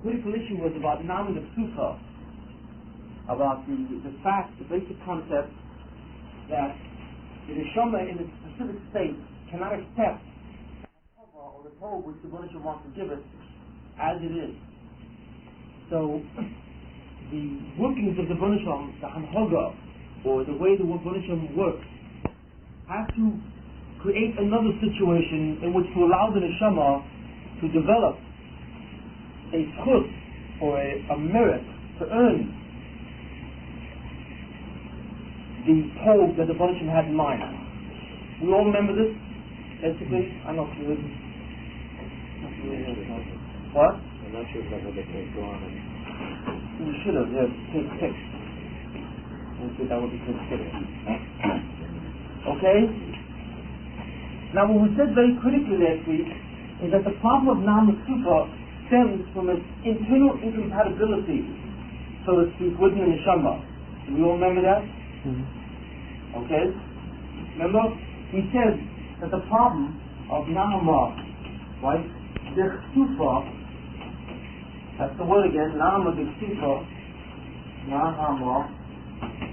critical issue was about Namu the Sufa, about the fact, the basic concept that the Neshama in its specific state cannot accept or the Torah which the Buddha wants to give it as it is. So the workings of the Buddha, the Hanhoga, or the way the Buddha works, has to create another situation in which to allow the Neshama to develop a schut, or a merit, to earn the pole that the Buddha had in mind. We all remember this? Basically, I know you wouldn't. What? I'm not sure if I heard that case go on. You should have, yeah, take 6. That would be case 6. Okay? Now what we said very critically last week is that the problem of Nama Sufa stems from its internal incompatibility, so to speak, with the Neshama. Do we all remember that? Mm-hmm. Okay? Remember? We said that the problem of Nama, right? The Sufa, that's the word again, Nama the Sufa, Nama,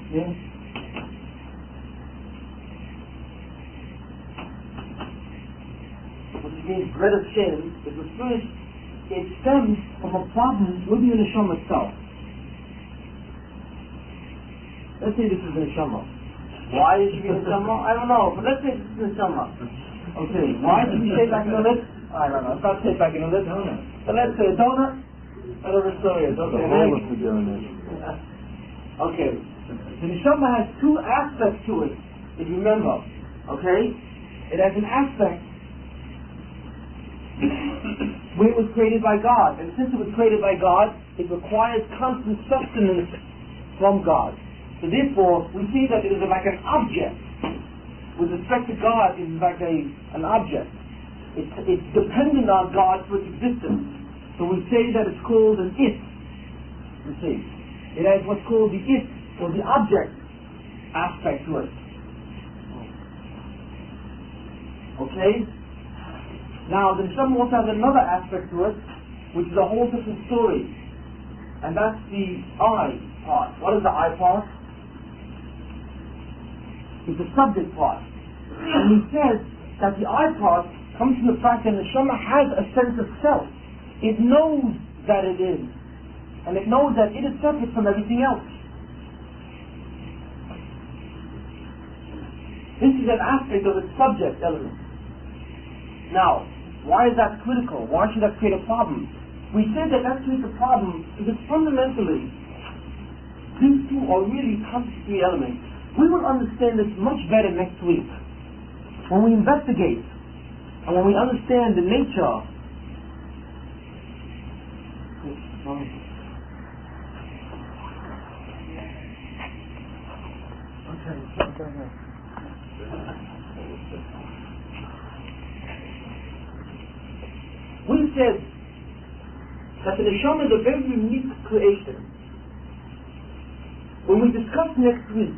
yeah? Which means bread of sin, it stems from a problem with the Neshama itself. Let's say this is the Neshama. Why is she the Neshama? I don't know, but let's say this is the Neshama. Okay, why did we say back in the list? I don't know, it's not say back in the list. So let's say a donut, whatever the story is. Okay, okay. The Neshama has two aspects to it, if you remember. Okay? It has an aspect where it was created by God, and since it was created by God, it requires constant sustenance from God. So therefore, we see that it is like an object. With respect to God, it is like an object. It's dependent on God for its existence. So we say that it's called an it. You see, it has what's called the it, or the object aspect to it. Okay? Now, the Neshama also has another aspect to it, which is a whole different story. And that's the I part. What is the I part? It's the subject part. And he says that the I part comes from the fact that the Neshama has a sense of self. It knows that it is. And it knows that it is separate from everything else. This is an aspect of its subject element. Now, why is that critical? Why should that create a problem? We said that creates a problem because fundamentally, these two are really contradictory elements. We will understand this much better next week when we investigate and when we understand the nature. We said that the Neshama is a very unique creation. When we discuss next week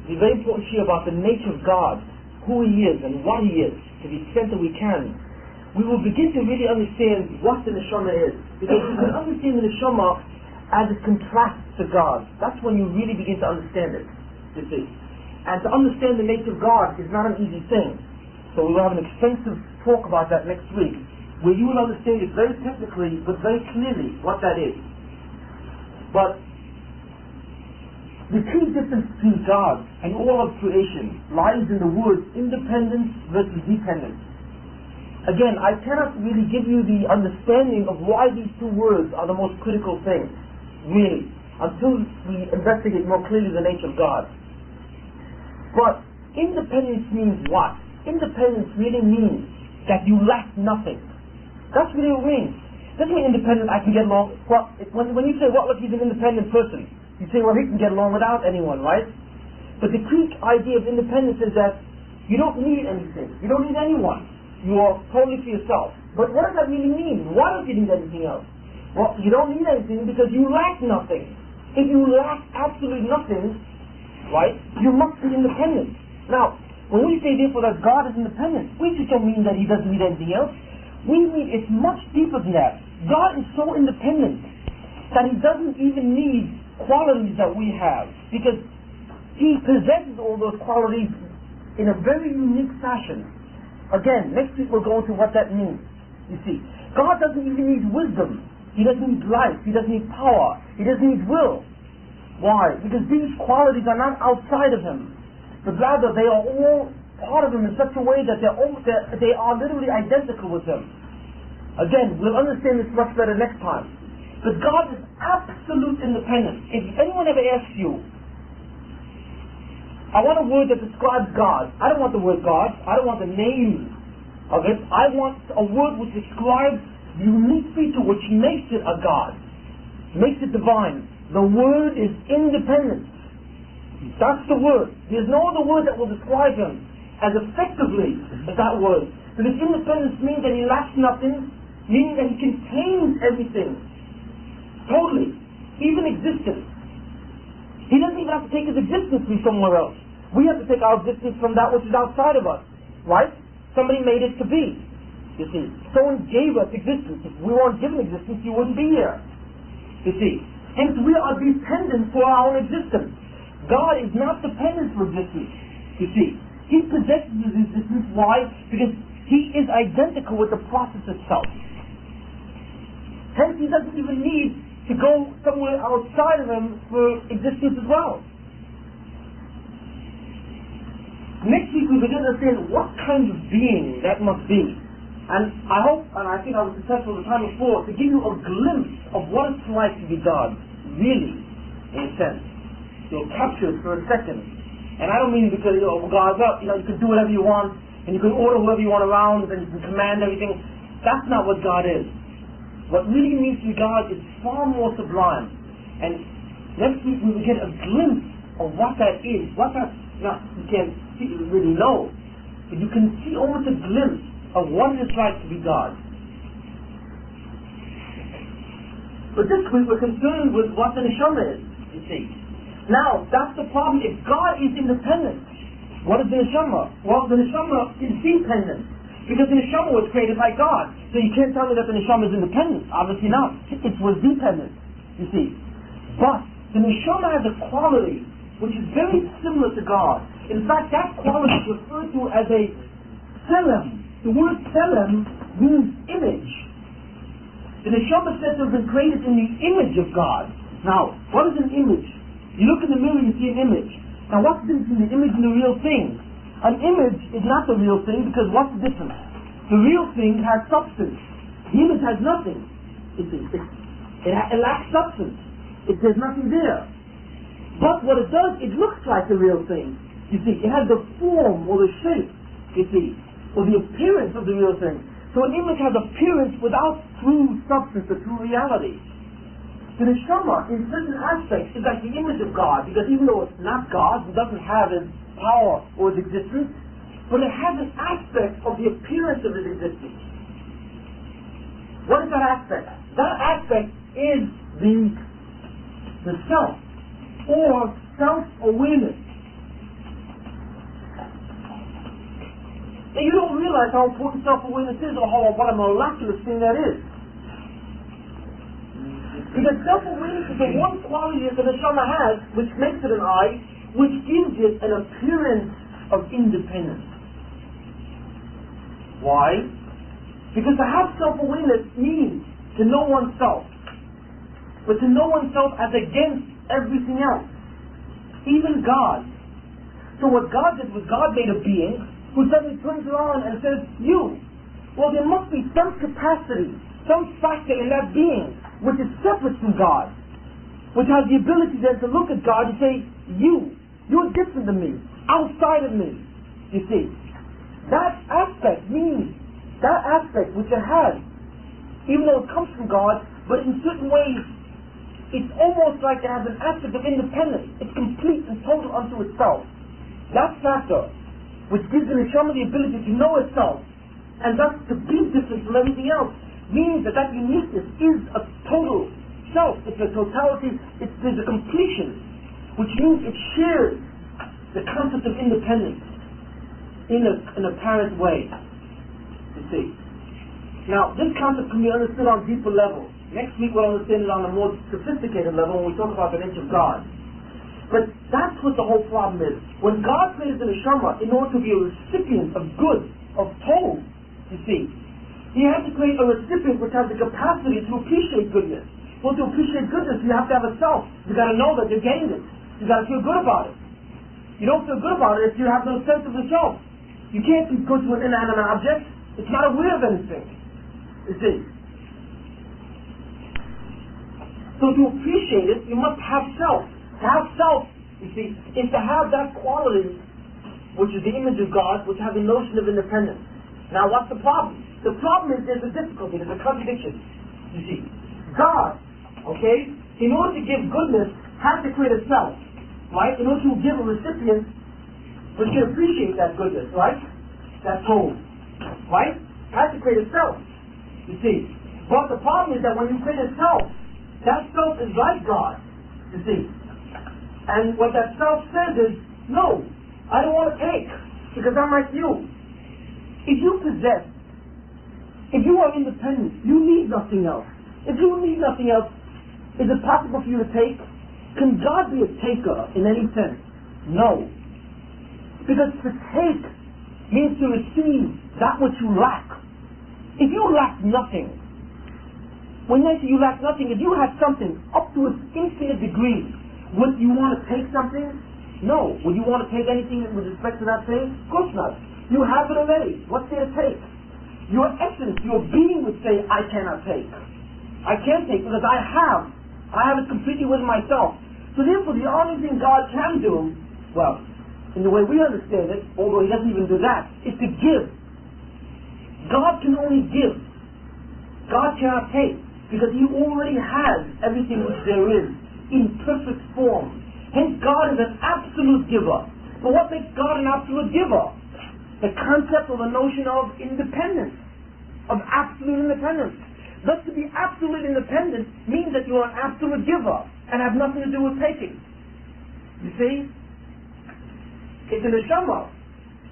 the very important issue about the nature of God, who He is and what He is, to the extent that we can, we will begin to really understand what the Neshama is. Because we can understand the Neshama as it contrasts to God. That's when you really begin to understand it, you see. And to understand the nature of God is not an easy thing. So we will have an extensive talk about that next week, where you will understand it very technically, but very clearly, what that is. But the key difference between God and all of creation lies in the words independence versus dependence. Again, I cannot really give you the understanding of why these two words are the most critical things, really, until we investigate more clearly the nature of God. But independence means what? Independence really means that you lack nothing. That's really what it means. Doesn't mean independent, I can get along. Well, when you say, well, look, he's an independent person, you say, well, he can get along without anyone, right? But the Greek idea of independence is that you don't need anything. You don't need anyone. You are totally for yourself. But what does that really mean? Why don't you need anything else? Well, you don't need anything because you lack nothing. If you lack absolutely nothing, right, you must be independent. Now, when we say, therefore, that God is independent, we just don't mean that He doesn't need anything else. We mean it's much deeper than that. God is so independent that He doesn't even need qualities that we have, because He possesses all those qualities in a very unique fashion. Again, next week we'll go into what that means. You see, God doesn't even need wisdom. He doesn't need life. He doesn't need power. He doesn't need will. Why? Because these qualities are not outside of Him, but rather they are all part of Him in such a way that they are literally identical with Him. Again, we'll understand this much better next time. But God is absolute independence. If anyone ever asks you, I want a word that describes God. I don't want the word God. I don't want the name of it. I want a word which describes the unique feature which makes it a God, makes it divine. The word is independence. That's the word. There's no other word that will describe Him as effectively as that word. Because independence means that He lacks nothing, meaning that He contains everything. Totally. Even existence. He doesn't even have to take His existence from somewhere else. We have to take our existence from that which is outside of us. Right? Somebody made it to be. You see. Someone gave us existence. If we weren't given existence, you wouldn't be here. You see. Hence we are dependent for our own existence. God is not dependent for existence. You see. He possesses His existence. Why? Because He is identical with the process itself. Hence He doesn't even need to go somewhere outside of Him for existence as well. Next week we begin to understand what kind of being that must be. And I hope, and I think I was successful the time before, to give you a glimpse of what it's like to be God, really, in a sense. You'll capture it for a second. And I don't mean because, God's up, you can do whatever you want, and you can order whoever you want around, and you can command everything. That's not what God is. What really means to be God is far more sublime. And next week we will get a glimpse of what that is. What that, you can't really know, but you can see almost a glimpse of what it is like to be God. But this week we're concerned with what the Neshama is, you see. Now, that's the problem. If God is independent, what is the Neshama? Well, the Neshama is dependent. Because the Neshama was created by God. So you can't tell me that the Neshama is independent. Obviously not. It was dependent, you see. But the Neshama has a quality which is very similar to God. In fact, that quality is referred to as a tselem. The word tselem means image. The Neshama said to have been created in the image of God. Now, what is an image? You look in the mirror, you see an image. Now, what's the difference between the image and the real thing? An image is not the real thing, because what's the difference? The real thing has substance. The image has nothing. It lacks substance. There's nothing there. But what it does, it looks like the real thing. You see, it has the form or the shape, you see, or the appearance of the real thing. So an image has appearance without true substance or true reality. The Neshama, in certain aspects, is like the image of God, because even though it's not God, it doesn't have His power or His existence, but it has an aspect of the appearance of His existence. What is that aspect? That aspect is the self, or self-awareness. And you don't realize how important self-awareness is, or what a miraculous thing that is. Because self-awareness is the one quality that the Neshama has, which makes it an I, which gives it an appearance of independence. Why? Because to have self-awareness means to know oneself, but to know oneself as against everything else, even God. So what God did was God made a being who suddenly turns around and says, you. Well, there must be some capacity, some factor in that being which is separate from God, which has the ability then to look at God and say, you're different than me, outside of me. You see, that aspect means, that aspect which it has, even though it comes from God, but in certain ways, it's almost like it has an aspect of independence. It's complete and total unto itself. That factor, which gives the Neshama the ability to know itself, and thus to be different from everything else, means that uniqueness is a total self. It's a totality. There's a completion, which means it shares the concept of independence in an apparent way. You see. Now, this concept can be understood on deeper levels. Next week we'll understand it on a more sophisticated level when we talk about the nature of God. But that's what the whole problem is. When God created the Neshama, in order to be a recipient of good, of Tov, you see, He had to create a recipient which has the capacity to appreciate goodness. Well, to appreciate goodness, you have to have a self. You got to know that you gained it. You got to feel good about it. You don't feel good about it if you have no sense of the self. You can't be good to an inanimate object. It's not aware of anything. You see. So to appreciate it, you must have self. To have self, you see, is to have that quality, which is the image of God, which has a notion of independence. Now, what's the problem? The problem is there's a difficulty, there's a contradiction. You see, God, okay, in order to give goodness, has to create a self, right? In order to give a recipient which can appreciate that goodness, right? That Tov, right? Has to create a self, you see. But the problem is that when you create a self, that self is like God, you see. And what that self says is, no, I don't want to take, because I'm like you. If you possess, if you are independent, you need nothing else. If you need nothing else, is it possible for you to take? Can God be a taker in any sense? No. Because to take means to receive that which you lack. If you lack nothing, when I say you lack nothing, if you had something up to an infinite degree, would you want to take something? No. Would you want to take anything with respect to that thing? Of course not. You have it already. What's there to take? Your essence, your being would say, I cannot take. I can't take because I have it completely with myself. So therefore the only thing God can do, well, in the way we understand it, although He doesn't even do that, is to give. God can only give. God cannot take because He already has everything which there is in perfect form. Hence God is an absolute giver. But what makes God an absolute giver? The concept or the notion of independence, of absolute independence. Thus to be absolute independent means that you are an absolute giver and have nothing to do with taking. You see? If the Neshama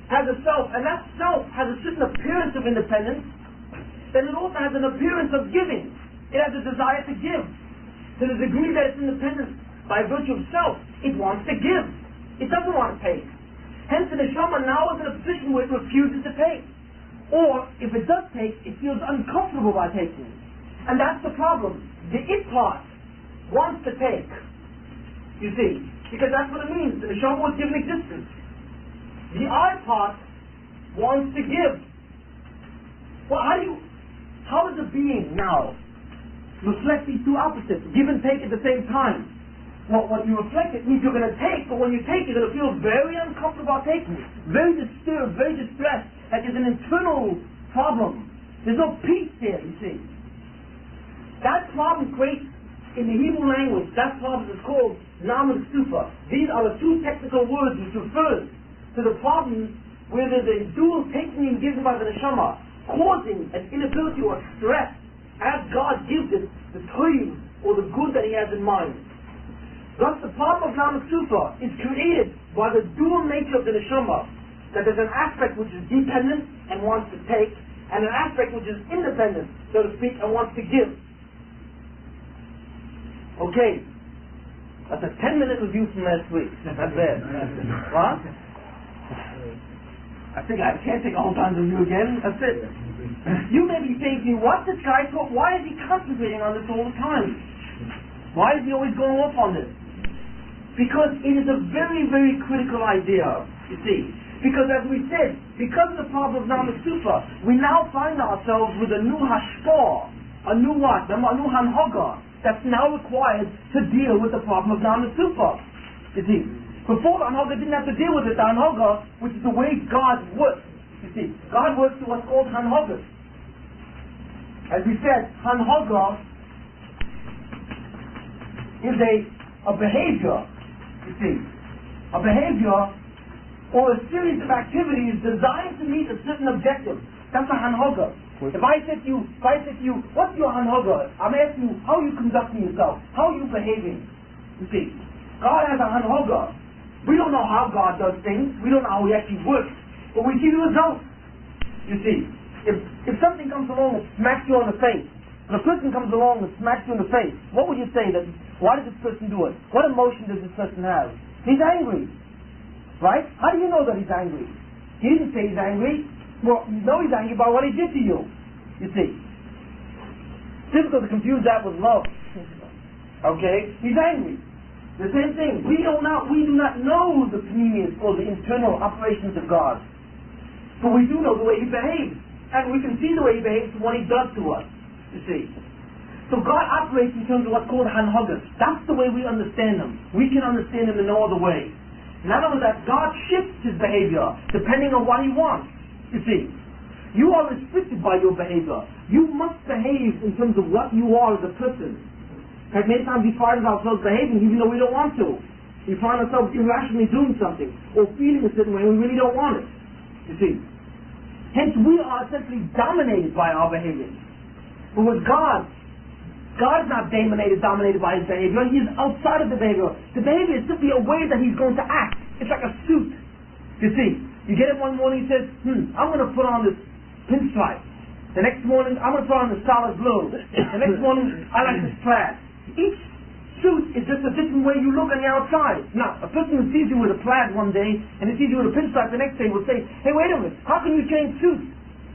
has a self, and that self has a certain appearance of independence, then it also has an appearance of giving. It has a desire to give. To the degree that it's independent by virtue of self, it wants to give. It doesn't want to take. Hence the Neshama now is in a position where it refuses to take. Or, if it does take, it feels uncomfortable by taking. And that's the problem. The it part wants to take. You see? Because that's what it means. The Neshama was given existence. The I part wants to give. Well, how does a being now reflect these two opposites, give and take at the same time? Well, what you reflect, it means you're going to take, but when you take, you're going to feel very uncomfortable about taking, very disturbed, very distressed, like there's an internal problem. There's no peace there, you see. That problem creates, in the Hebrew language, that problem is called Nam and Sufa. These are the two technical words which refer to the problem where there's a dual taking and giving by the Neshama, causing an inability or stress as God gives it the toiv or the good that He has in mind. Thus the problem of Nam and Sufa is created by the dual nature of the Neshama, that there's an aspect which is dependent and wants to take, and an aspect which is independent, so to speak, and wants to give. Okay, that's a 10-minute review from last week. Not bad. What? I think I can't take a whole time to review again. That's it. You may be saying to me, what's this guy talking? Why is he concentrating on this all the time? Why is he always going off on this? Because it is a very, very critical idea, you see. Because as we said, because of the problem of Nam and Sufa, we now find ourselves with a new hashpah, a new what? A new hanhoga, that's now required to deal with the problem of Nam and Sufa. You see, before the hanhoga didn't have to deal with it, the hanhoga, which is the way God works. You see, God works through what's called hanhogas. As we said, hanhoga is a behavior, you see, a behavior or a series of activities designed to meet a certain objective. That's a hanhoga. If I said to you, what's your hanhoga? I'm asking you, how are you conducting yourself? How are you behaving? You see, God has a hanhoga. We don't know how God does things. We don't know how He actually works. But we see the results. You see, if something comes along and smacks you on the face, When a person comes along and smacks you in the face, what would you say? Why does this person do it? What emotion does this person have? He's angry. Right? How do you know that he's angry? He didn't say he's angry. Well, you know he's angry by what he did to you. You see. It's difficult to confuse that with love. Okay? He's angry. The same thing. We do not know the pneumius or the internal operations of God. But we do know the way he behaves. And we can see the way he behaves from what he does to us. You see. So God operates in terms of what's called hanhagas. That's the way we understand him. We can understand him in no other way. Not only that, God shifts his behavior depending on what he wants. You see. You are restricted by your behavior. You must behave in terms of what you are as a person. Like many times we find ourselves behaving even though we don't want to. We find ourselves irrationally doing something or feeling a certain way and we really don't want it. You see. Hence we are essentially dominated by our behavior. But with God is not dominated by his behavior. He is outside of the behavior. The behavior is simply a way that he's going to act. It's like a suit. You see, you get it one morning, he says, I'm going to put on this pinstripe. The next morning, I'm going to put on the solid blue. The next morning, I like this plaid. Each suit is just a different way you look on the outside. Now, a person who sees you with a plaid one day, and he sees you with a pinstripe the next day will say, hey, wait a minute, how can you change suits?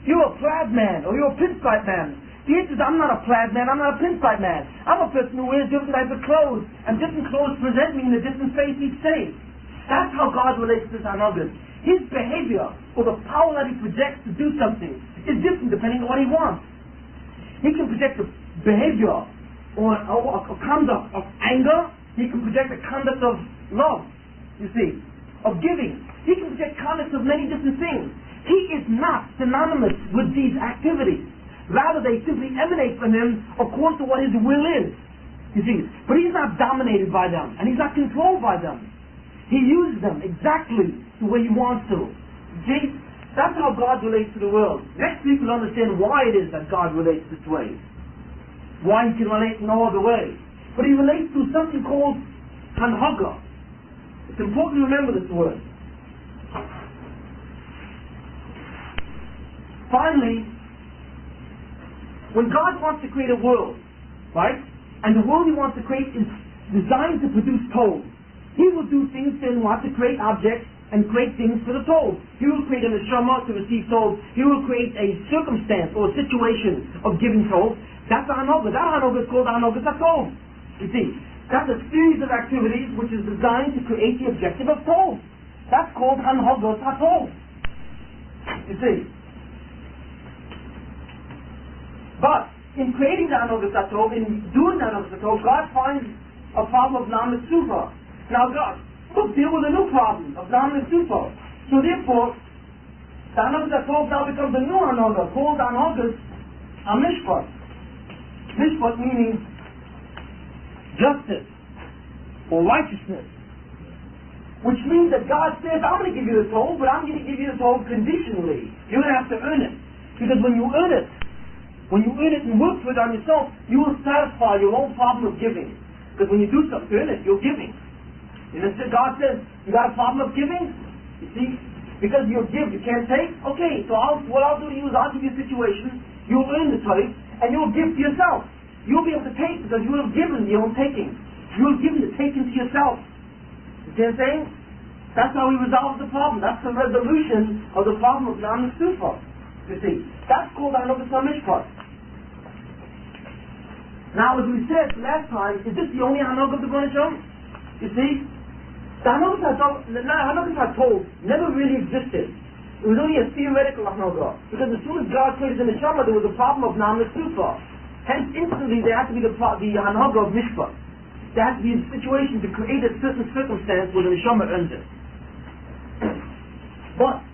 You're a plaid man, or you're a pinstripe man. The answer is, I'm not a plaid man, I'm not a pinstripe man. I'm a person who wears different types of clothes, and different clothes present me in a different face each day. That's how God relates to his hanhagas. His behavior, or the power that he projects to do something, is different depending on what he wants. He can project a behavior, or a conduct of anger. He can project a conduct of love, you see, of giving. He can project conducts of many different things. He is not synonymous with these activities. Rather, they simply emanate from him according to what his will is. You see, but he's not dominated by them, and he's not controlled by them. He uses them exactly the way he wants to. See, that's how God relates to the world. Next week we'll understand why it is that God relates this way. Why he can relate no other way. But he relates to something called hanhaga. It's important to remember this word. Finally, when God wants to create a world, right, and the world he wants to create is designed to produce tov, he will do things to want to create objects and create things for the tov. He will create a neshama to receive tov. He will create a circumstance or a situation of giving tov. That's a hanhaga. That hanhaga is called hanhagas hatov. You see, that's a series of activities which is designed to create the objective of tov. That's called hanhagas hatov. You see. But in creating the hanhagas hatov, in doing the hanhagas hatov, God finds a problem of nam-mitzufa. Now God will deal with a new problem of nam-mitzufa. So therefore, the hanhagas hatov now becomes a new hanhaga called hanhagas hamishpat. Mishpat meaning justice or righteousness. Which means that God says, I'm going to give you the tov, but I'm going to give you the tov conditionally. You're going to have to earn it. Because when you earn it and work for it on yourself, you will satisfy your own problem of giving. Because when you do something to earn it, you're giving. You know, God says, you got a problem of giving? You see? Because you give, you can't take? Okay, so what I'll do to you is I'll give you a situation, you'll earn the tov, and you'll give to yourself. You'll be able to take because you will have given your own taking. You will have given the taking to yourself. You see what I'm saying? That's how he resolves the problem. That's the resolution of the problem of nam-mitzufa. You see, that's called hanhagas hamishpat. Now, as we said last time, is this the only hanhaga of the Gon Hashem? You see, the hanhagas hatov never really existed. It was only a theoretical hanhaga, because as soon as God created the neshama, there was a problem of nam-mitzufa. Hence, instantly there had to be the hanhaga of mishpat. There had to be a situation to create a certain circumstance where the neshama earns it. But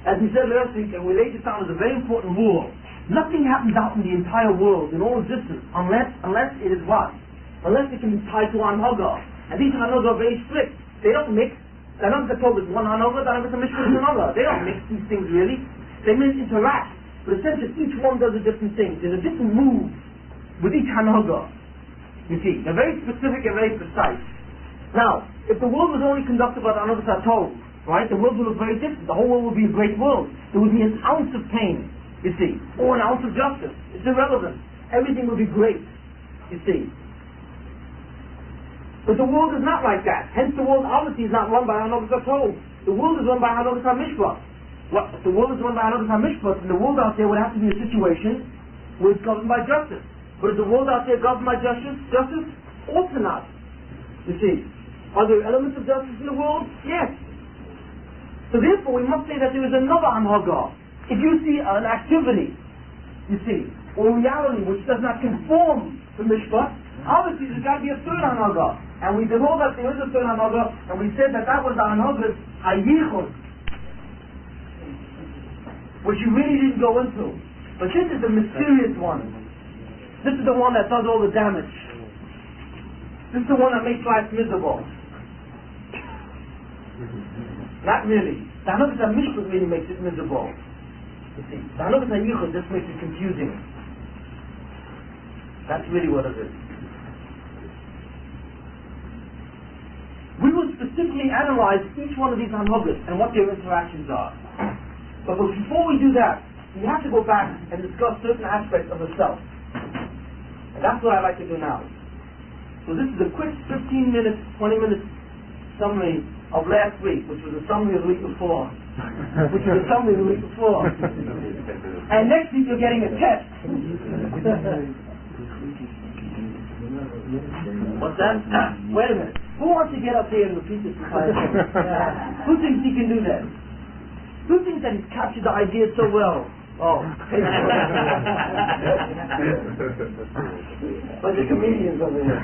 as we said last week, and we laid this down as a very important rule, nothing happens out in the entire world, in all existence, unless it is what? Unless it can be tied to hanhaga. And these hanhagas are very strict. They don't mix. The hanhagas hatov is one hanhaga, the hanhagas hamishpat is another. They don't mix these things really. They may interact. But essentially each one does a different thing. There's a different move with each hanhaga. You see, they're very specific and very precise. Now, if the world was only conducted by the hanhagas hatov, right, the world would look very different. The whole world would be a great world. There would be an ounce of pain, you see, or an ounce of justice. It's irrelevant. everything will be great, you see. But the world is not like that. Hence the world obviously is not run by Hanogas HaTov. The world is run by Hanogas HaMishpat. If the world is run by Hanogas HaMishpat, then the world out there would have to be a situation where it's governed by justice. But is the world out there governed by justice? Also not. You see. Are there elements of justice in the world? Yes. So therefore we must say that there is another Hanhaga. If you see an activity, you see, or reality which does not conform to Mishpat, obviously there's got to be a third Hanhaga. And we did all that there is a third Hanhaga, and we said that was the Hanhagas Hayichud, which you really didn't go into. But this is the mysterious one. This is the one that does all the damage. This is the one that makes life miserable. Not really. The Hanogas HaMishpat really makes it miserable. You see, the Hanogas HaYichud just makes it confusing. That's really what it is. We will specifically analyze each one of these Hanogas and what their interactions are. But before we do that, we have to go back and discuss certain aspects of the self. And that's what I'd like to do now. So this is a quick 15 minutes, 20 minutes summary of last week, which was a summary of the week before. And next week you're getting a test. What's that? Wait a minute. Who wants to get up here and repeat this entire thing? Who thinks he can do that? Who thinks that he's captured the idea so well? Oh. But the comedians over here.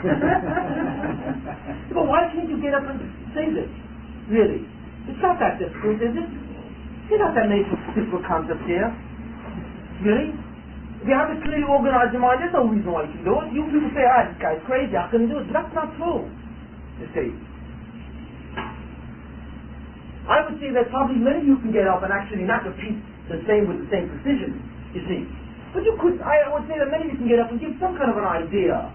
But why can't you get up and say this? Really? It's not that difficult, is it? It's not that difficult concept here. Really? If you have to clearly organize your mind, there's no reason why you can do it. You people say, this guy's crazy, how can he do it? But that's not true. You see. I would say that probably many of you can get up and actually not repeat the same with the same precision, you see. But you could, I would say that many of you can get up and give some kind of an idea,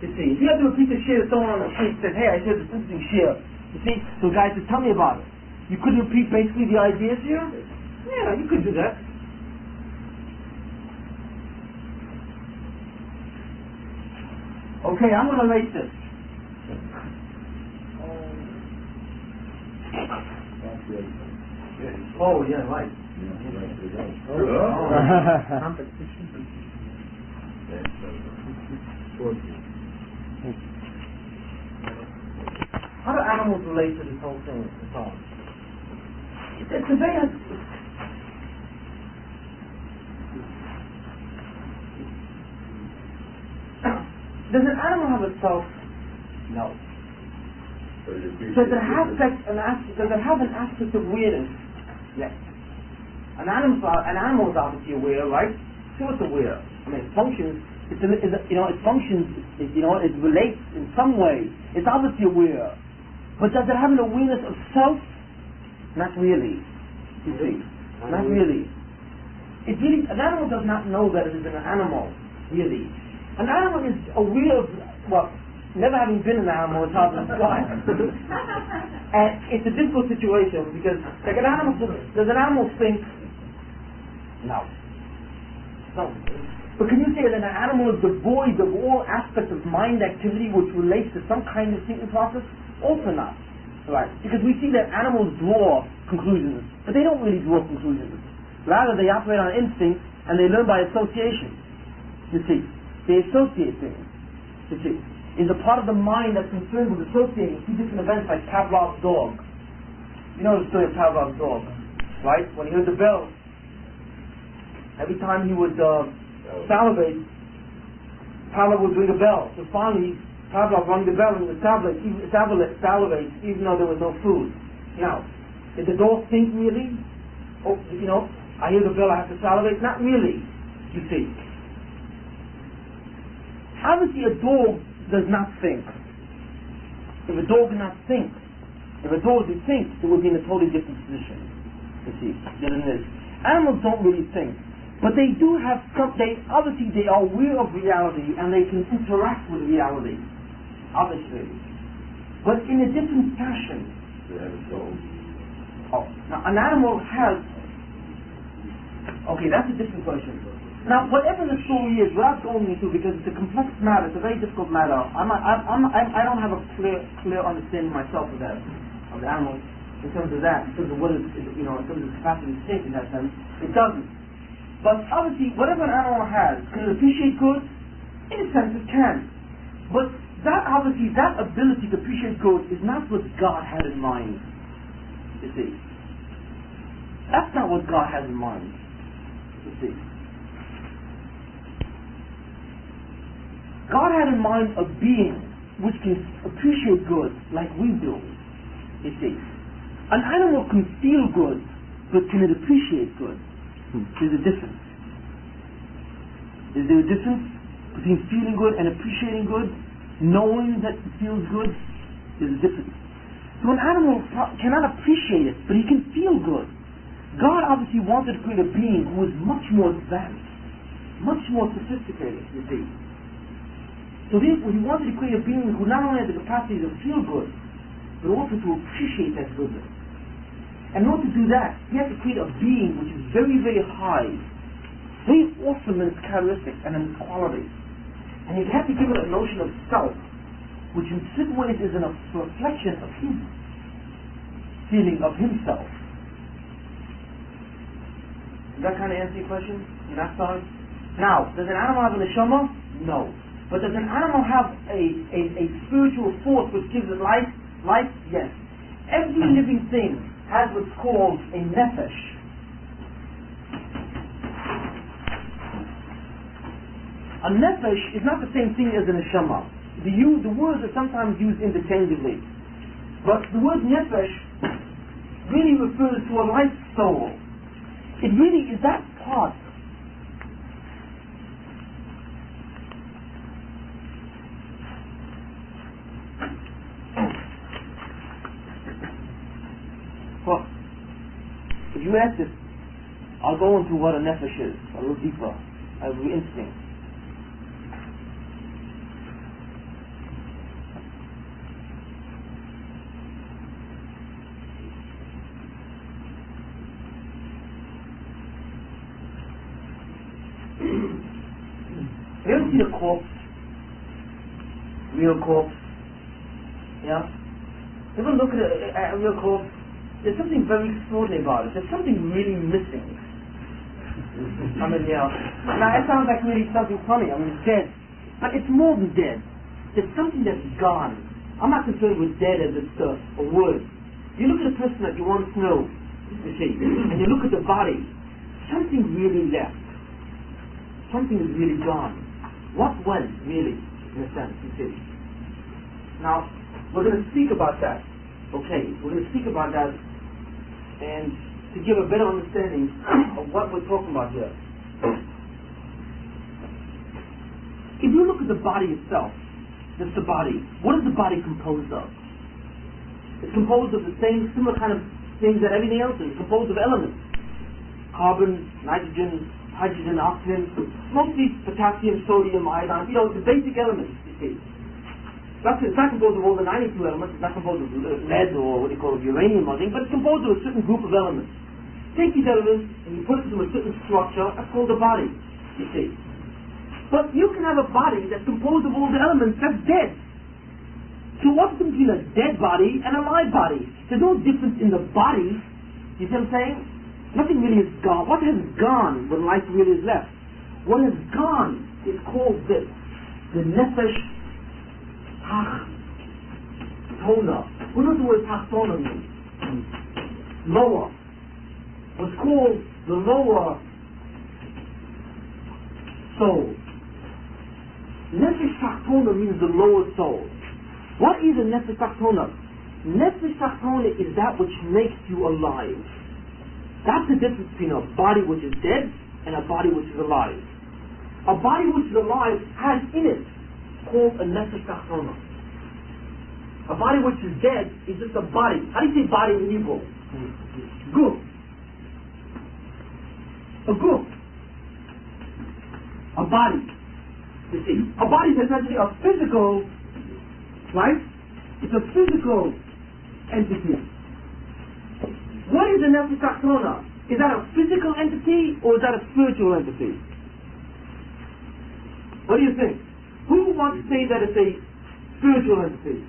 you see. If you have to repeat the shir that someone on the street says, hey, I heard this interesting shir, you see, so the guy says, tell me about it. You could repeat basically the ideas here? Yeah, you could do that. Okay, I'm going to rate this. Oh, yeah, right. How do animals relate to this whole thing? It's a very... Does an animal have a self? No. Does it have an aspect of weirdness? Yes. An animal is obviously aware, right? Sure, it's aware. I mean, it functions. It functions. It relates in some way. It's obviously aware. But does it have an awareness of self? Not really. You see, not really. An animal does not know that it is an animal. Really, an animal is aware of never having been an animal, it's hard to describe. And it's a difficult situation because, like does an animal think? No. But can you say that an animal is devoid of all aspects of mind activity which relates to some kind of thinking process? Also not. Right? Because we see that animals draw conclusions, but they don't really draw conclusions. Rather, they operate on instinct and they learn by association. You see, they associate things. You see. Is a part of the mind that's concerned with associating two different events like Pavlov's dog. You know the story of Pavlov's dog, right? When he heard the bell, every time he would salivate, Pavlov would ring a bell. So finally, Pavlov rang the bell and the salivate, even though there was no food. Now, did the dog think really? Oh, I hear the bell, I have to salivate? Not really, you see. Obviously a dog does not think. If a dog did not think, if a dog did think, it would be in a totally different position, you see, than it is. Animals don't really think, but they do have obviously they are aware of reality and they can interact with reality, obviously, but in a different fashion. Now an animal has, okay, that's a different question. Now, whatever the story is, without going into, because it's a complex matter, it's a very difficult matter. I don't have a clear understanding myself of that, of the animal, in terms of that, in terms of what is, in terms of the capacity to think in that sense. It doesn't. But obviously, whatever an animal has, can it appreciate good? In a sense, it can. But that obviously, that ability to appreciate good is not what God had in mind. You see, that's not what God has in mind. You see. God had in mind a being which can appreciate good like we do. You see. An animal can feel good, but can it appreciate good? There's a difference. Is there a difference between feeling good and appreciating good? Knowing that it feels good? There's a difference. So an animal cannot appreciate it, but he can feel good. God obviously wanted to create a being who was much more advanced, much more sophisticated, you see. So he wanted to create a being who not only had the capacity to feel good, but also to appreciate that goodness. And in order to do that, he had to create a being which is very, very high, very awesome in its characteristics and in its qualities. And he had to give it a notion of self, which in certain ways is a reflection of his feeling of himself. Does that kind of answer your question? In that side? Now, does an animal have a neshama? No. But does an animal have a spiritual force which gives it life? Life? Yes. Every living thing has what's called a nefesh. A nefesh is not the same thing as a neshama. The words are sometimes used interchangeably. But the word nefesh really refers to a life soul. It really is that part. Well, if you ask this, I'll go into what a nefesh is a little deeper, as we instinct. You ever seen a corpse? Real corpse? Yeah? You ever look at a real corpse? There's something very extraordinary about it. There's something really missing. I mean, yeah. Now, it sounds like really something funny. I mean, it's dead. But it's more than dead. There's something that's gone. I'm not concerned with dead as it's a word. You look at a person that you once knew, you see, and you look at the body, something really left. Something is really gone. What went, really, in a sense, you see? Now, we're going to speak about that. Okay, we're going to speak about that and to give a better understanding of what we're talking about here. If you look at the body itself, just the body, what is the body composed of? It's composed of the same similar kind of things that everything else is. It's composed of elements. Carbon, nitrogen, hydrogen, oxygen, mostly potassium, sodium, iodine, the basic elements, you see. It's not composed of all the 92 elements, it's not composed of lead or what you call uranium or anything, but it's composed of a certain group of elements. Take these elements and you put it into a certain structure, that's called a body, you see. But you can have a body that's composed of all the elements that's dead. So what's the difference between a dead body and a live body? There's no difference in the body, you see what I'm saying? Nothing really is gone. What has gone when life really is left? What has gone is called this, the nefesh Tachtona. What does the word Tachtona mean? Lower. What's called the lower soul. Nefesh Tachtona means the lower soul. What is a Nefesh Tachtona? Nefesh Tachtona is that which makes you alive. That's the difference between a body which is dead and a body which is alive. A body which is alive has in it called a nefesh tachtona. A body which is dead is just a body. How do you say body in Hebrew? Guf. A guf. A body. You see, a body is essentially a physical, right? It's a physical entity. What is a nefesh tachtona? Is that a physical entity or is that a spiritual entity? What do you think? Who wants to say that it's a spiritual entity?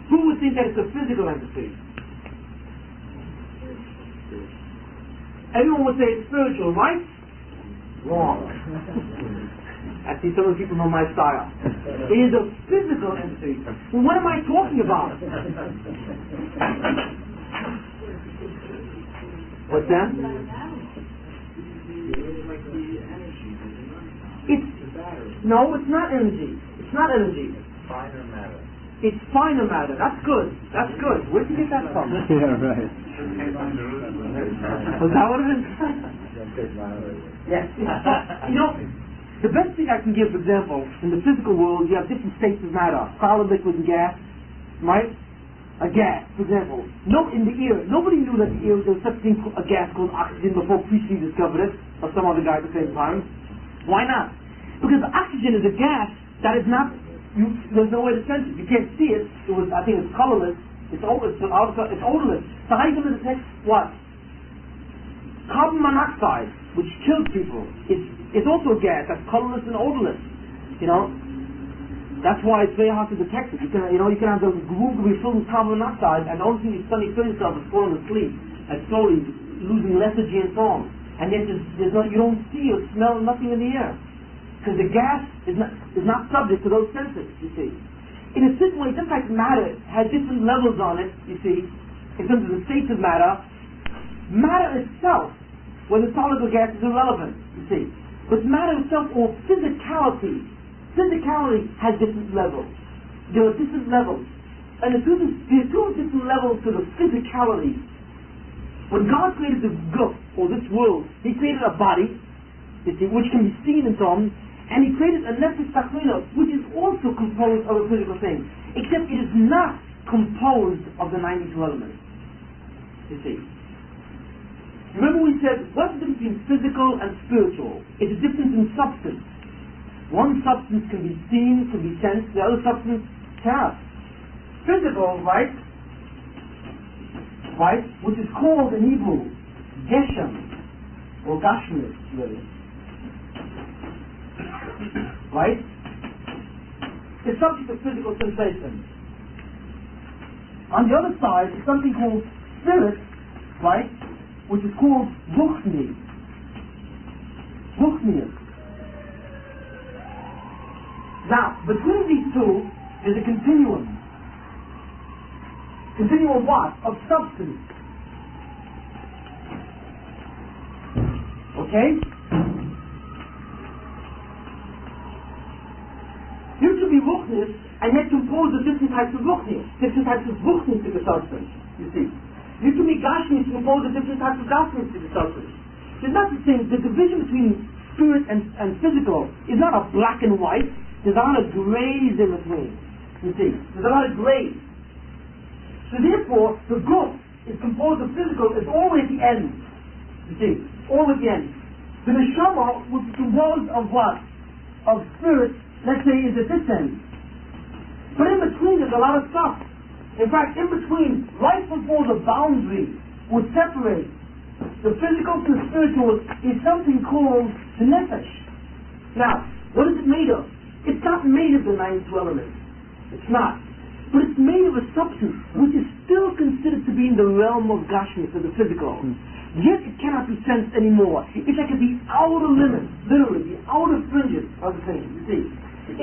Who would think that it's a physical entity? Everyone would say it's spiritual, right? Wrong. I see some of the people know my style. It is a physical entity. Well, what am I talking about? What's that? No, it's not energy. It's not energy. Finer matter. It's finer matter. That's good. That's good. Where'd you get that from? Yeah, right. Was that what it is? Yes. You know, the best thing I can give, for example, in the physical world, you have different states of matter: solid, liquid, and gas. Right? A gas, for example. No, in the air, nobody knew that the air there was such a thing, a gas called oxygen, before Priestley discovered it, or some other guy at the same time. Why not? Because oxygen is a gas that is not. There's no way to sense it. You can't see it. I think it's colorless. It's odorless. So how are you going to detect what? Carbon monoxide, which kills people, it's also a gas that's colorless and odorless. You know, that's why it's very hard to detect it. You can have the room be filled with carbon monoxide, and the only thing you suddenly feel yourself is falling asleep and slowly losing lethargy and so on. And yet you don't see or smell nothing in the air. Because the gas is not subject to those senses, you see. In a certain way, just like matter has different levels on it, you see, in terms of the states of matter, matter itself, whether solid or gas, is irrelevant, you see. But matter itself, or physicality has different levels. There are different levels. And there are two different levels to the physicality. When God created the guf, or this world, He created a body, you see, which can be seen and so on, and He created a nefesh taklina, which is also composed of a physical thing, except it is not composed of the 92 elements. You see. Remember we said, what's the difference between physical and spiritual? It's a difference in substance. One substance can be seen, can be sensed, the other substance cannot. Physical, right, which is called in Hebrew, geshem, or gashmis, really. Right? It's subject to physical sensation. On the other side is something called spirit, right? Which is called ruchni. Ruchnius. Now, between these two is a continuum. Continuum what? Of substance. Okay? You can be ruchnius and yet compose of different types of ruchnius. Different types of ruchnius in the substance, you see. You can be gashmius and compose of different types of gashmius in the substance. It's not the same. The division between spirit and physical is not a black and white. There's a lot of grays in between. You see. There's a lot of grays. So therefore, the guf is composed of physical, is always the end. You see. Always the end. The neshama, which is composed of what? Of spirit, let's say, is at this end. But in between there's a lot of stuff. In fact, in between, right before the boundary would separate the physical from the spiritual is something called the nefesh. Now, what is it made of? It's not made of the 92 elements. It's not. But it's made of a substance which is still considered to be in the realm of gashmis, of the physical. Yet it cannot be sensed anymore. It's like at the outer limits, literally, the outer fringes of the thing, you see.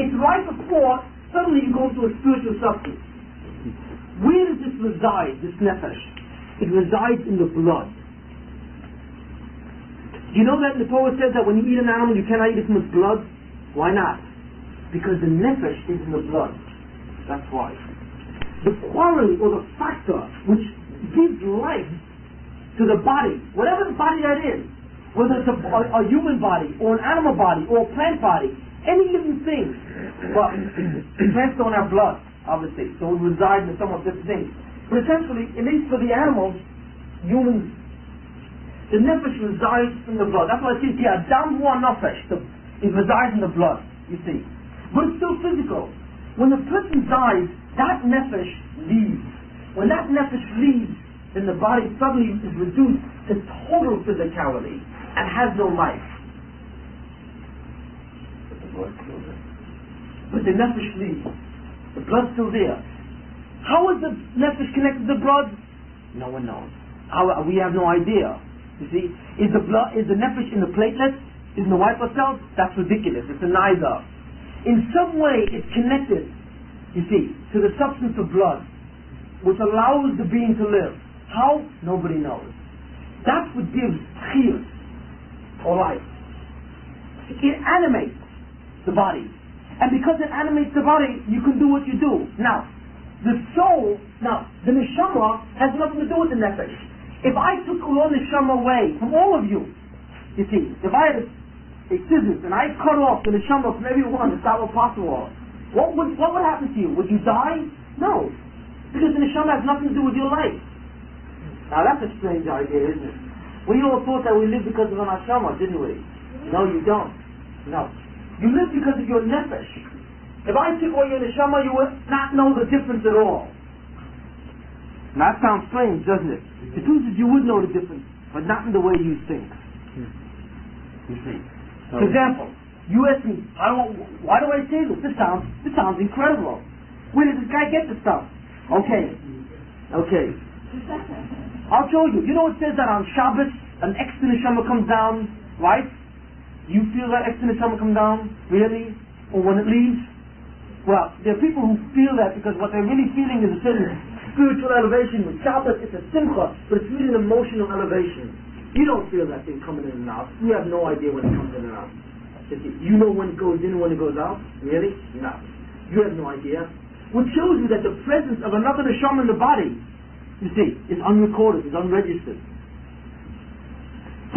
It's right before suddenly you go into a spiritual substance. Where does this reside, this nefesh? It resides in the blood. Do you know that the Torah says that when you eat an animal you cannot eat it from its blood? Why not? Because the nefesh is in the blood. That's why. The quality or the factor which gives life to the body, whatever the body that is, whether it's a human body or an animal body or a plant body, any living thing. Well, plants don't have blood, obviously, so it resides in somewhat different things. But essentially, at least for the animals, humans, the nefesh resides in the blood. That's why it says here, Adam huwa nefesh. It resides in the blood, you see. But it's still physical. When the person dies, that nefesh leaves. When that nefesh leaves, then the body suddenly is reduced to total physicality and has no life. blood kills it. But the nefesh flees. The blood's still there. How is the nefesh connected to the blood? No one knows. We have no idea. You see, is the nefesh in the platelets? Is in the white blood cells? That's ridiculous. It's a neither. In some way, it's connected, you see, to the substance of blood, which allows the being to live. How? Nobody knows. That's what gives chiyus, or life. It animates the body. And because it animates the body, you can do what you do. Now, the neshama has nothing to do with the nefesh. If I took all neshama away from all of you, you see, if I had a scissors and I cut off the neshama from everyone, if that were possible, what would happen to you? Would you die? No. Because the neshama has nothing to do with your life. Now that's a strange idea, isn't it? We all thought that we lived because of an neshama, didn't we? No, you don't. No. You live because of your nefesh. If I took away your neshama, you would not know the difference at all. Now that sounds strange, doesn't it? The truth is you would know the difference, but not in the way you think. You see. For example, you ask me, why do I say this? This sounds incredible. Where did this guy get this stuff? Okay. I'll show you. You know it says that on Shabbos, an extra neshama comes down, right? You feel that extra neshama come down? Really? Or when it leaves? Well, there are people who feel that because what they're really feeling is a certain spiritual elevation. With Shabbos, it's a simcha, but it's really an emotional elevation. You don't feel that thing coming in and out. You have no idea when it comes in and out. You know when it goes in and when it goes out? Really? No. You have no idea. Which shows you that the presence of another neshama in the body, you see, is unrecorded, is unregistered.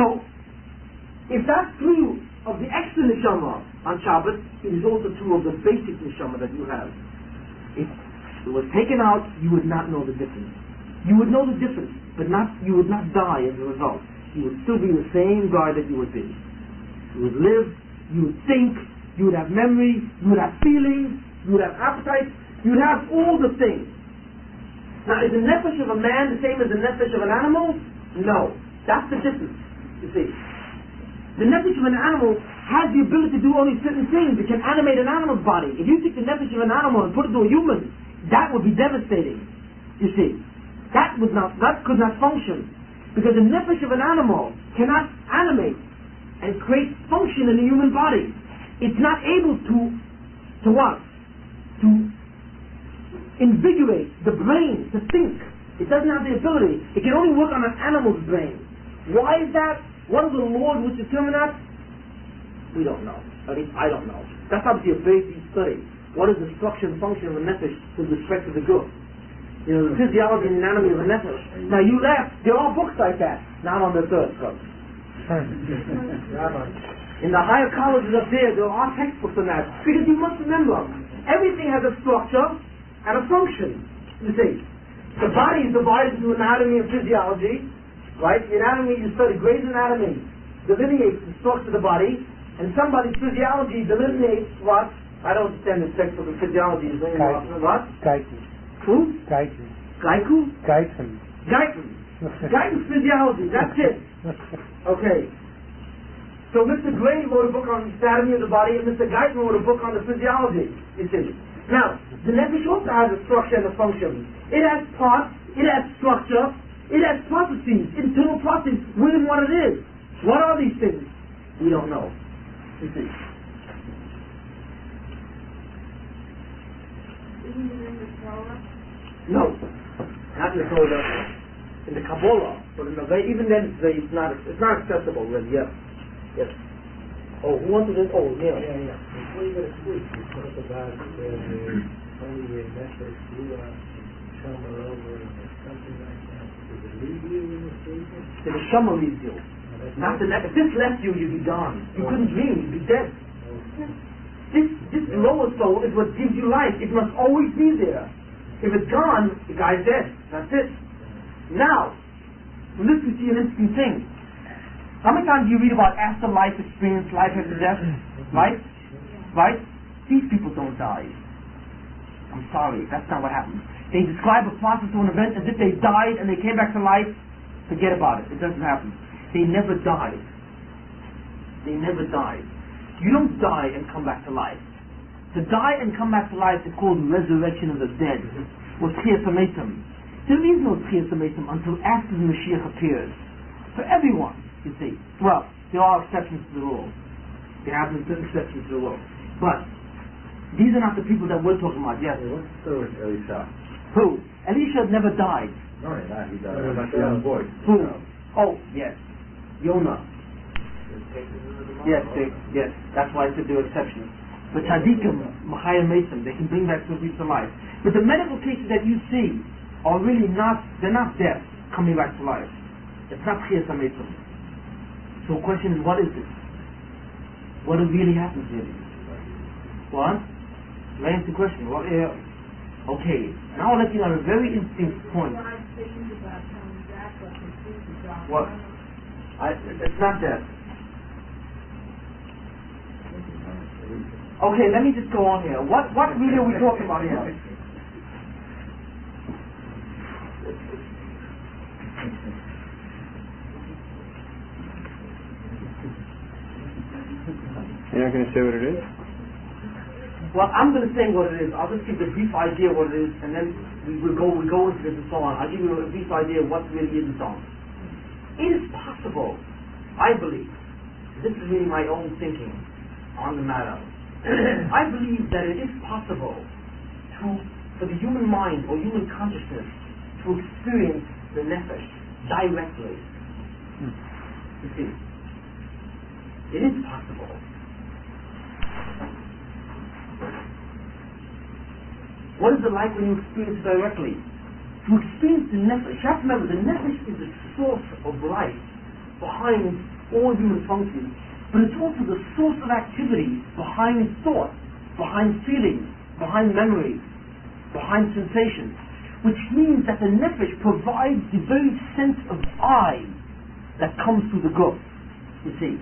So, if that's true of the extra neshama on Shabbos, it is also true of the basic neshama that you have. If it was taken out, you would not know the difference. You would know the difference, but you would not die as a result. You would still be the same guy that you would be. You would live, you would think, you would have memory, you would have feelings, you would have appetite, you would have all the things. Now, is the nefesh of a man the same as the nefesh of an animal? No. That's the difference, you see. The nefesh of an animal has the ability to do only certain things. It can animate an animal's body. If you take the nefesh of an animal and put it to a human, that would be devastating, you see. That could not function. Because the nefesh of an animal cannot animate and create function in the human body. It's not able to what? To invigorate the brain, to think. It doesn't have the ability. It can only work on an animal's brain. Why is that? What are the laws which determine that? We don't know. At least I don't know. That's obviously a basic study. What is the structure and function of a nefesh with respect to the good? You know, the physiology and anatomy of a nefesh. Now you laugh, there are books like that. Not on the third, folks. In the higher colleges up there are textbooks on that. Because you must remember, everything has a structure and a function. You see, the body is divided into anatomy and physiology, right? The anatomy, you study Gray's Anatomy, delineates the structure of the body, and somebody's physiology delineates what? I don't understand the textbook of physiology. Is what? Who? Guyton. Geiku? Guyton. Guyton's physiology, that's it. Okay. So Mr. Gray wrote a book on the anatomy of the body, and Mr. Guyton wrote a book on the physiology, you see. Now, the nefesh also has a structure and a function. It has parts, it has structure, it has processes, internal processes within what it is. What are these things? We don't know. You see. No, not in the Torah, in the Kabbalah, but in the way, even then it's not accessible really. Yes. Oh, who wanted this? Oh, Neil. Yeah. Before you go to sleep, you talk about only the message you come over or something like that. Does it leave you in the sleep? The neshama leaves you. Not the if this left you, you'd be gone. You couldn't dream. You'd be dead. This lower soul is what gives you life. It must always be there. If it's gone, the guy's dead. That's it. Now, from this we see an interesting thing. How many times do you read about afterlife experience, life after death? Right? These people don't die. I'm sorry, that's not what happens. They describe a process or an event as if they died and they came back to life. Forget about it. It doesn't happen. They never died. You don't die and come back to life. To die and come back to life is called resurrection of the dead, or Tchias HaMetim. There is no Tchias HaMetim until after the Mashiach appears. For everyone, you see. Well, there are exceptions to the rule. There have been certain exceptions to the rule. But these are not the people that we're talking about. Yes. What's the story with Elisha? Who? Elisha never died. No, he died. He died like a young boy. Who? Oh, yes. Yonah. Yes, yes. That's why I said there were exceptions. But tzaddikim, Machayim Mason, they can bring back spirits to life. But the medical cases that you see are really not, they're not death coming back to life. It's not Tchias HaMetim. So the question is, what is this? What really happens really? What? You answer the question. What? Okay. Now I'll let you know a very interesting point. What? It's not death. Okay, let me just go on here. What really are we talking about here? You're not going to say what it is? Well, I'm going to say what it is. I'll just give a brief idea of what it is, and then we go into this and so on. I'll give you a brief idea of what really is and so on. It is possible, I believe, this is really my own thinking on the matter. I believe that it is possible for the human mind or human consciousness to experience the nefesh directly. You see, it is possible. What is it like when you experience it directly? To experience the nefesh, you have to remember, the nefesh is the source of life behind all human functions, but it's also the source of activity behind thought, behind feeling, behind memory, behind sensation, which means that the nefesh provides the very sense of I that comes through the guf. You see,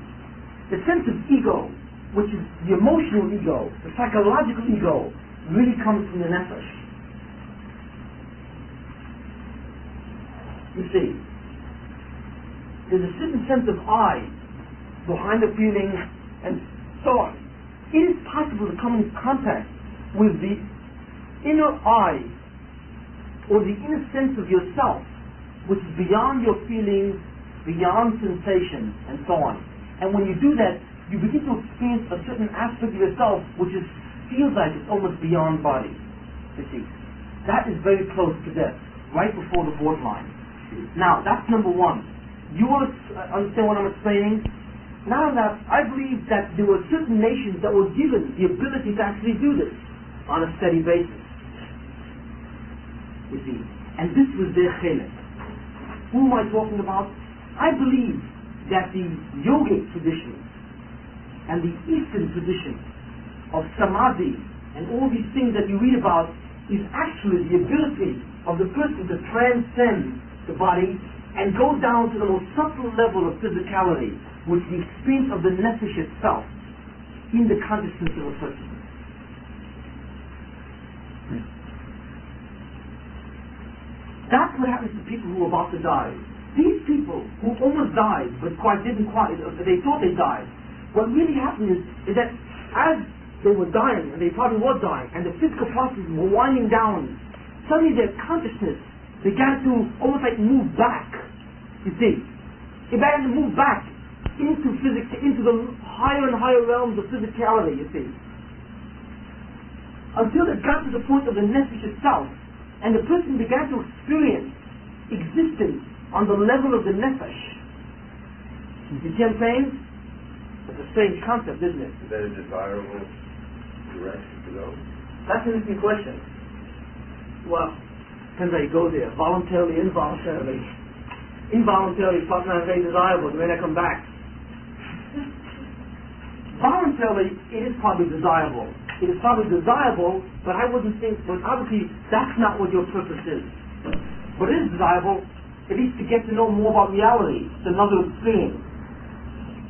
the sense of ego, which is the emotional ego, the psychological ego, really comes from the nefesh. You see, there's a certain sense of I behind the feeling and so on. It is possible to come in contact with the inner I, or the inner sense of yourself, which is beyond your feelings, beyond sensation, and so on. And when you do that, you begin to experience a certain aspect of yourself which feels like it's almost beyond body. You see, that is very close to death, right before the borderline. Now, that's number one. You want to understand what I'm explaining? Now that I believe that there were certain nations that were given the ability to actually do this on a steady basis. You see, and this was their chilek. Who am I talking about? I believe that the yogic tradition and the Eastern tradition of samadhi and all these things that you read about is actually the ability of the person to transcend the body and go down to the most subtle level of physicality, which is the experience of the nefesh itself in the consciousness of a person. That's what happens to people who are about to die. These people who almost died, but they thought they died. What really happened is that as they were dying, and they probably were dying, and the physical processes were winding down, suddenly their consciousness began to almost like move back. You see, it began to move back into physics, into the higher and higher realms of physicality. You see, until it got to the point of the nefesh itself, and the person began to experience existence on the level of the nefesh. You see what I'm saying? It's a strange concept, isn't it? Is that a desirable direction to go? That's an interesting question. Well, depends how you go there. Voluntarily, involuntarily. Involuntarily, it's not very desirable. You may not come back. Voluntarily, it is probably desirable. It is probably desirable, but I wouldn't think, but obviously that's not what your purpose is. But it is desirable, at least to get to know more about reality, another experience.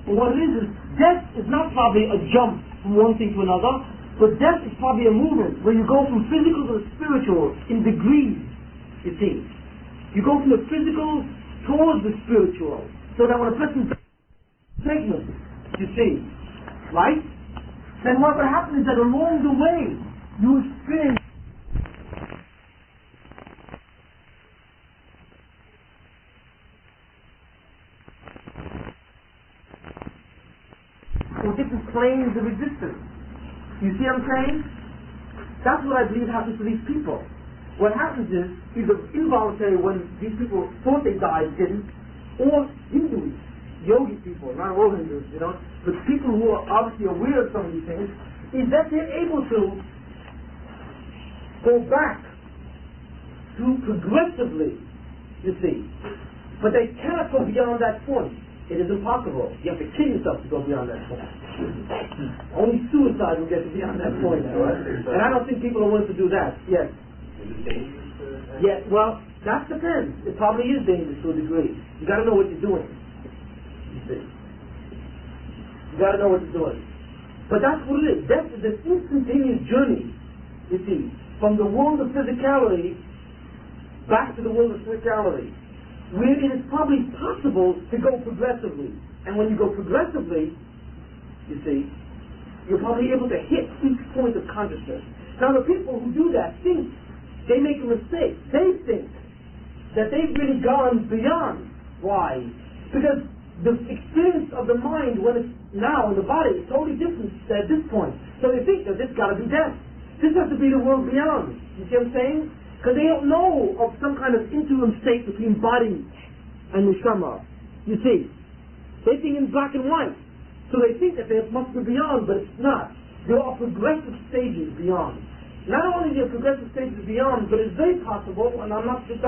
But what it is death is not probably a jump from one thing to another, but death is probably a movement where you go from physical to spiritual in degrees, you see. You go from the physical towards the spiritual, so that when a person pregnant, you see, right? then what would happen is that along the way, you experience or different planes of existence. You see what I'm saying? That's what I believe happens to these people. What happens is, either involuntary when these people thought they died, didn't, or Hindus, yogi people, not all Hindus, but people who are obviously aware of some of these things, is that they're able to go back to progressively, you see. But they cannot go beyond that point. It is impossible. You have to kill yourself to go beyond that point. Only suicide will get you beyond that point now, right? And I don't think people are willing to do that. Yes. Is it dangerous? Yeah, well, that depends. It probably is dangerous to a degree. You got to know what you're doing. You see. You got to know what you're doing. But that's what it is. Death is an instantaneous journey, you see, from the world of physicality back to the world of spirituality, where it is probably possible to go progressively. And when you go progressively, you see, you're probably able to hit each point of consciousness. Now the people who do that think they make a mistake. They think that they've really gone beyond. Why? Because the experience of the mind when it's now in the body is totally different at this point. So they think that this got to be death. This has to be the world beyond. You see what I'm saying? Because they don't know of some kind of interim state between body and Neshama. You see? They think in black and white. So they think that they must be beyond, but it's not. There are progressive stages beyond. Not only are there progressive stages beyond, but it's very possible, and I'm not 100%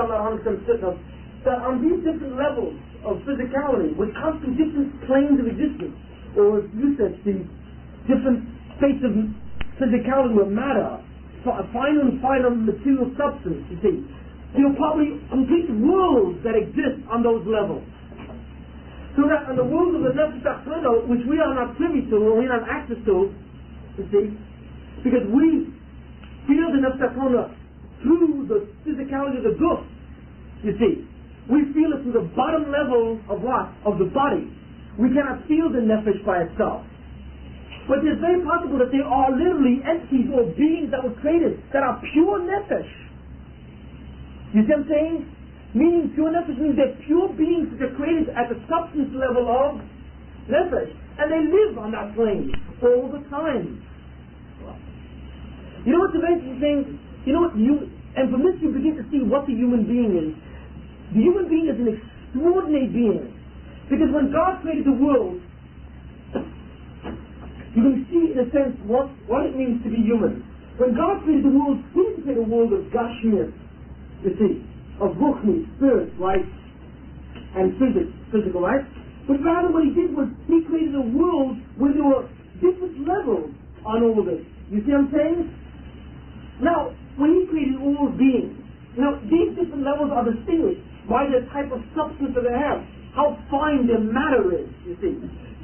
certain, that on these different levels of physicality, which constitute different planes of existence, or as you said, the different states of physicality of matter, final and final material substance, you see, there are probably complete worlds that exist on those levels. So that in the world of the Nefesh Tachtono, which we are not privy to, or we don't have access to, you see, because we feel the Nefesh Tachtono through the physicality of the guf, you see. We feel it through the bottom level of what? Of the body. We cannot feel the Nefesh by itself. But it's very possible that there are literally entities or beings that were created that are pure Nefesh. You see what I'm saying? Meaning pure Nefesh means they're pure beings that are created at the substance level of Nefesh. And they live on that plane all the time. You know what's the very interesting thing? You know what and from this you begin to see what the human being is. The human being is an extraordinary being. Because when God created the world, you can see in a sense what it means to be human. When God created the world, He didn't create a world of Gashmias, you see, of Ruchni, spirit, right? And physical, right? But rather what He did was He created a world where there were different levels on all this. You see what I'm saying? Now, when He created all beings, now these different levels are distinguished by the type of substance that they have, how fine their matter is, you see.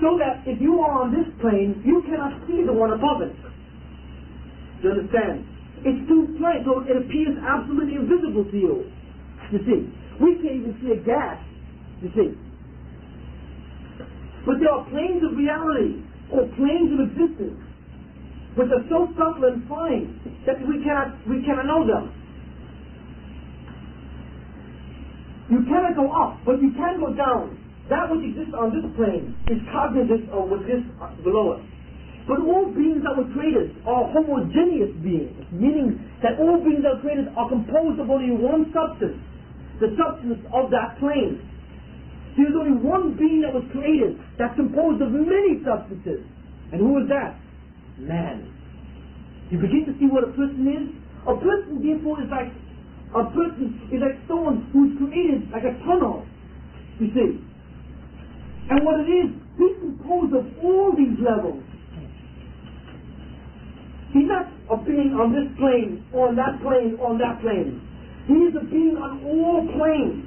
So that if you are on this plane, you cannot see the one above it. Do you understand? It's too plain, so it appears absolutely invisible to you. You see. We can't even see a gas, you see. But there are planes of reality, or planes of existence, which are so subtle and fine that we cannot know them. You cannot go up, but you can go down. That which exists on this plane is cognizant of what exists below us. But all beings that were created are homogeneous beings, meaning that all beings that were created are composed of only one substance, the substance of that plane. There's only one being that was created that's composed of many substances. And who is that? Man. You begin to see what a person is? A person, therefore, is like someone who's created like a tunnel, you see. And what it is, he's composed of all these levels. He's not a being on this plane, or on that plane, or on that plane. He is a being on all planes.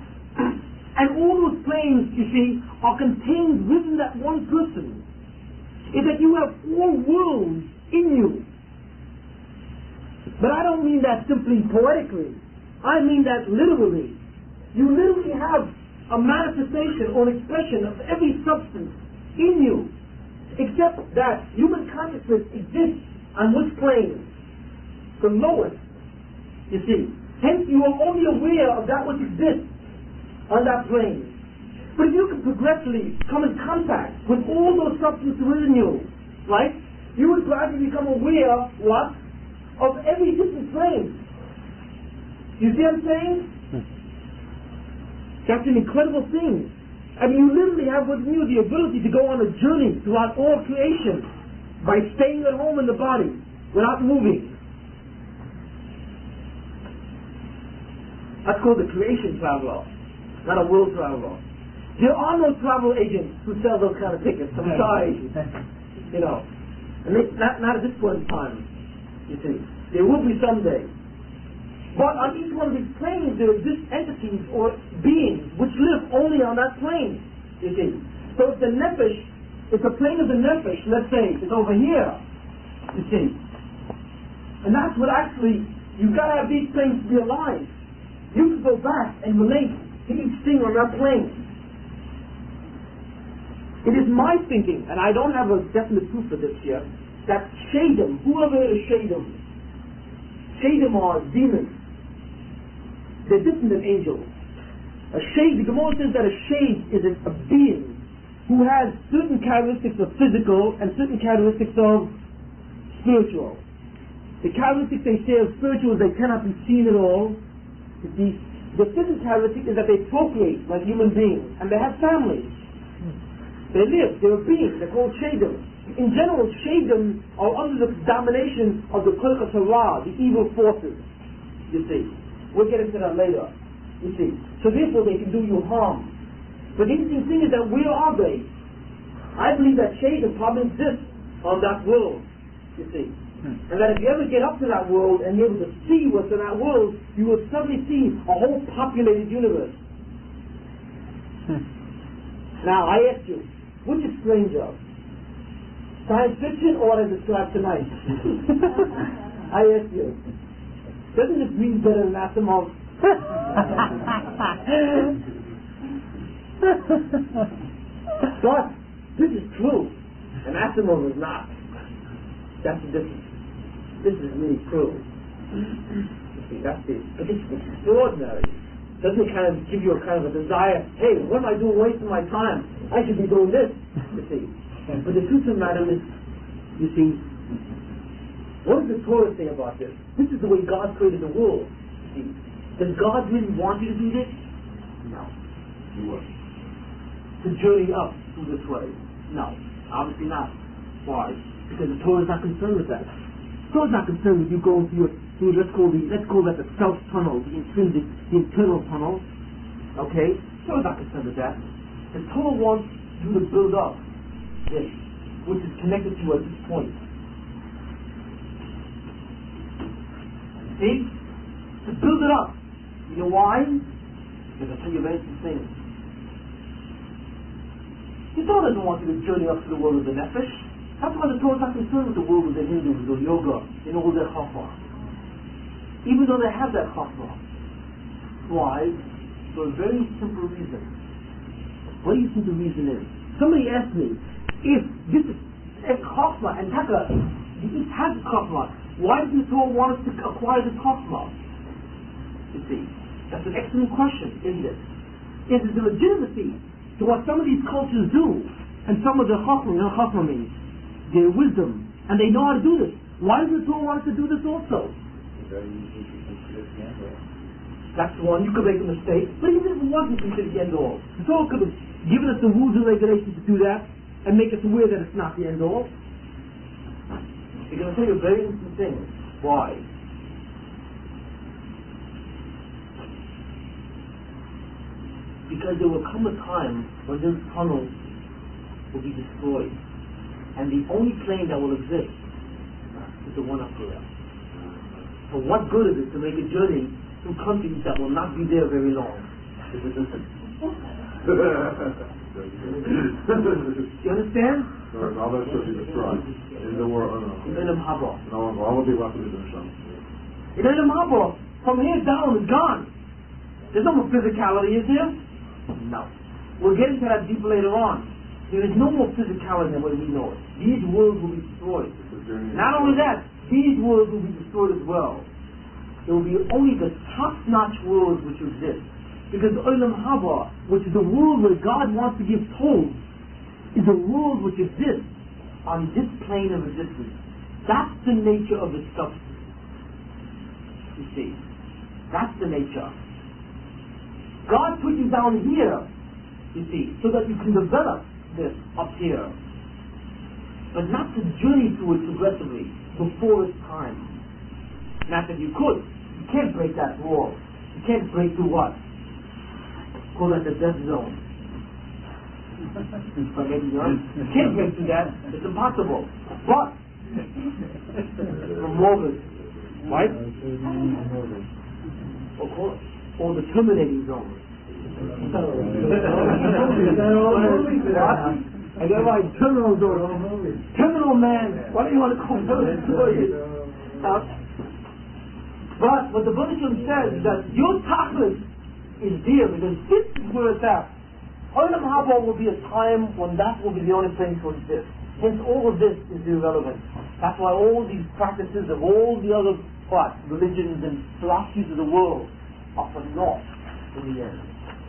And all those planes, you see, are contained within that one person. Is that you have all worlds in you. But I don't mean that simply poetically. I mean that literally. You literally have a manifestation or an expression of every substance in you. Except that human consciousness exists on which plane? The lowest, you see. Hence you are only aware of that which exists on that plane. But if you can progressively come in contact with all those substances within you, right, you would gradually become aware, what? Of every different plane. You see what I'm saying? That's an incredible thing. I mean, you literally have within you the ability to go on a journey throughout all creation by staying at home in the body without moving. That's called the creation traveler, not a world traveler. There are no travel agents who sell those kind of tickets. I'm sorry. You know. And not at this point in time, you see. There will be someday. But on each one of these planes there exist entities or beings which live only on that plane, you see. So if the nefesh, if the plane of the nefesh, let's say, is over here, you see. And that's what actually, you've got to have these planes to be alive. You can go back and relate to each thing on that plane. It is my thinking, and I don't have a definite proof of this yet, that Shadim, whoever is Shadim, Shadim are demons. They're different than angels. A shade, the Gemara says that a shade is a being who has certain characteristics of physical and certain characteristics of spiritual. The characteristics they share of spiritual is they cannot be seen at all. The physical characteristic is that they procreate like human beings and they have families. They live, they're a being, they're called shadim. In general, shadim are under the domination of the Kodesh Hara, the evil forces, you see. We'll get into that later, you see. So therefore they can do you harm. But the interesting thing is that where are they? I believe that shadim probably exists on that world, you see. And that if you ever get up to that world and you're able to see what's in that world, you will suddenly see a whole populated universe. Now I ask you, which is stranger? Science fiction or what I described tonight? I ask you. Doesn't it read better than Asimov? But this is true, and Asimov is not. That's the difference. This is really true. You see, that's it. But it's extraordinary. Doesn't it kind of give you a kind of a desire? Hey, what am I doing wasting my time? I should be doing this. You see. But the truth of the matter is, you see, what does the Torah say about this? This is the way God created the world. See? Does God really want you to do this? No. To journey up through this way? No. Obviously not. Why? Because the Torah is not concerned with that. The Torah is not concerned with you going through let's call that the self tunnel, the intrinsic, the internal tunnel. Okay? The Torah is not concerned with that. The Torah wants you to build up this, which is connected to you at this point. See? To build it up. You know why? Because I'll tell you a very interesting thing. The Torah doesn't want you to journey up to the world of the Nefesh. That's why the Torah is not concerned with the world of the Hindus or yoga in all their chachma. Even though they have that chachma. Why? For a very simple reason. What do you think the reason is? Somebody asked me, if this is chachma and taka, this has chachma, why does the Torah want us to acquire the chachma? You see, that's an excellent question, isn't it? Is it the legitimacy to what some of these cultures do, and some of the chachma, chachma means, their wisdom, and they know how to do this. Why does the Torah want us to do this also? That's one, you could make a mistake, but even if it wasn't considered the end all, the Torah could have given us the rules and regulations to do that, and make us aware that it's not the end all. You're going to tell you a very interesting thing. Why? Because there will come a time when this tunnel will be destroyed, and the only plane that will exist is the one up there. So what good is it to make a journey through countries that will not be there very long? You understand? All that should be destroyed. In the world, in the Mahaba. No, all will be left in the Neshama. In the Mahaba, from here down is gone. There's no more physicality, is there? No. We'll get into that deep later on. There is no more physicality than what we know it. These worlds will be destroyed. It's a journey. Not only that, these worlds will be destroyed as well. There will be only the top-notch worlds which exist. Because Olam Haba, which is the world where God wants to give toll, is a world which exists on this plane of existence. That's the nature of the substance. You see, that's the nature. God put you down here, you see, so that you can develop this up here, but not to journey through it progressively before its time. Not that you could. You can't break that wall. You can't break through what? Call that the death zone. You can't break through that. It's impossible. But Morbid, right? Or the terminating zone. I got my terminal zone. Terminal man. What do you want to call it? But what the Buddha says is that your tachlis is there because this is where it's at. Olam Haba will be a time when that will be the only place to exist. Hence all of this is irrelevant. That's why all these practices of all the other religions and philosophies of the world are for naught in the end.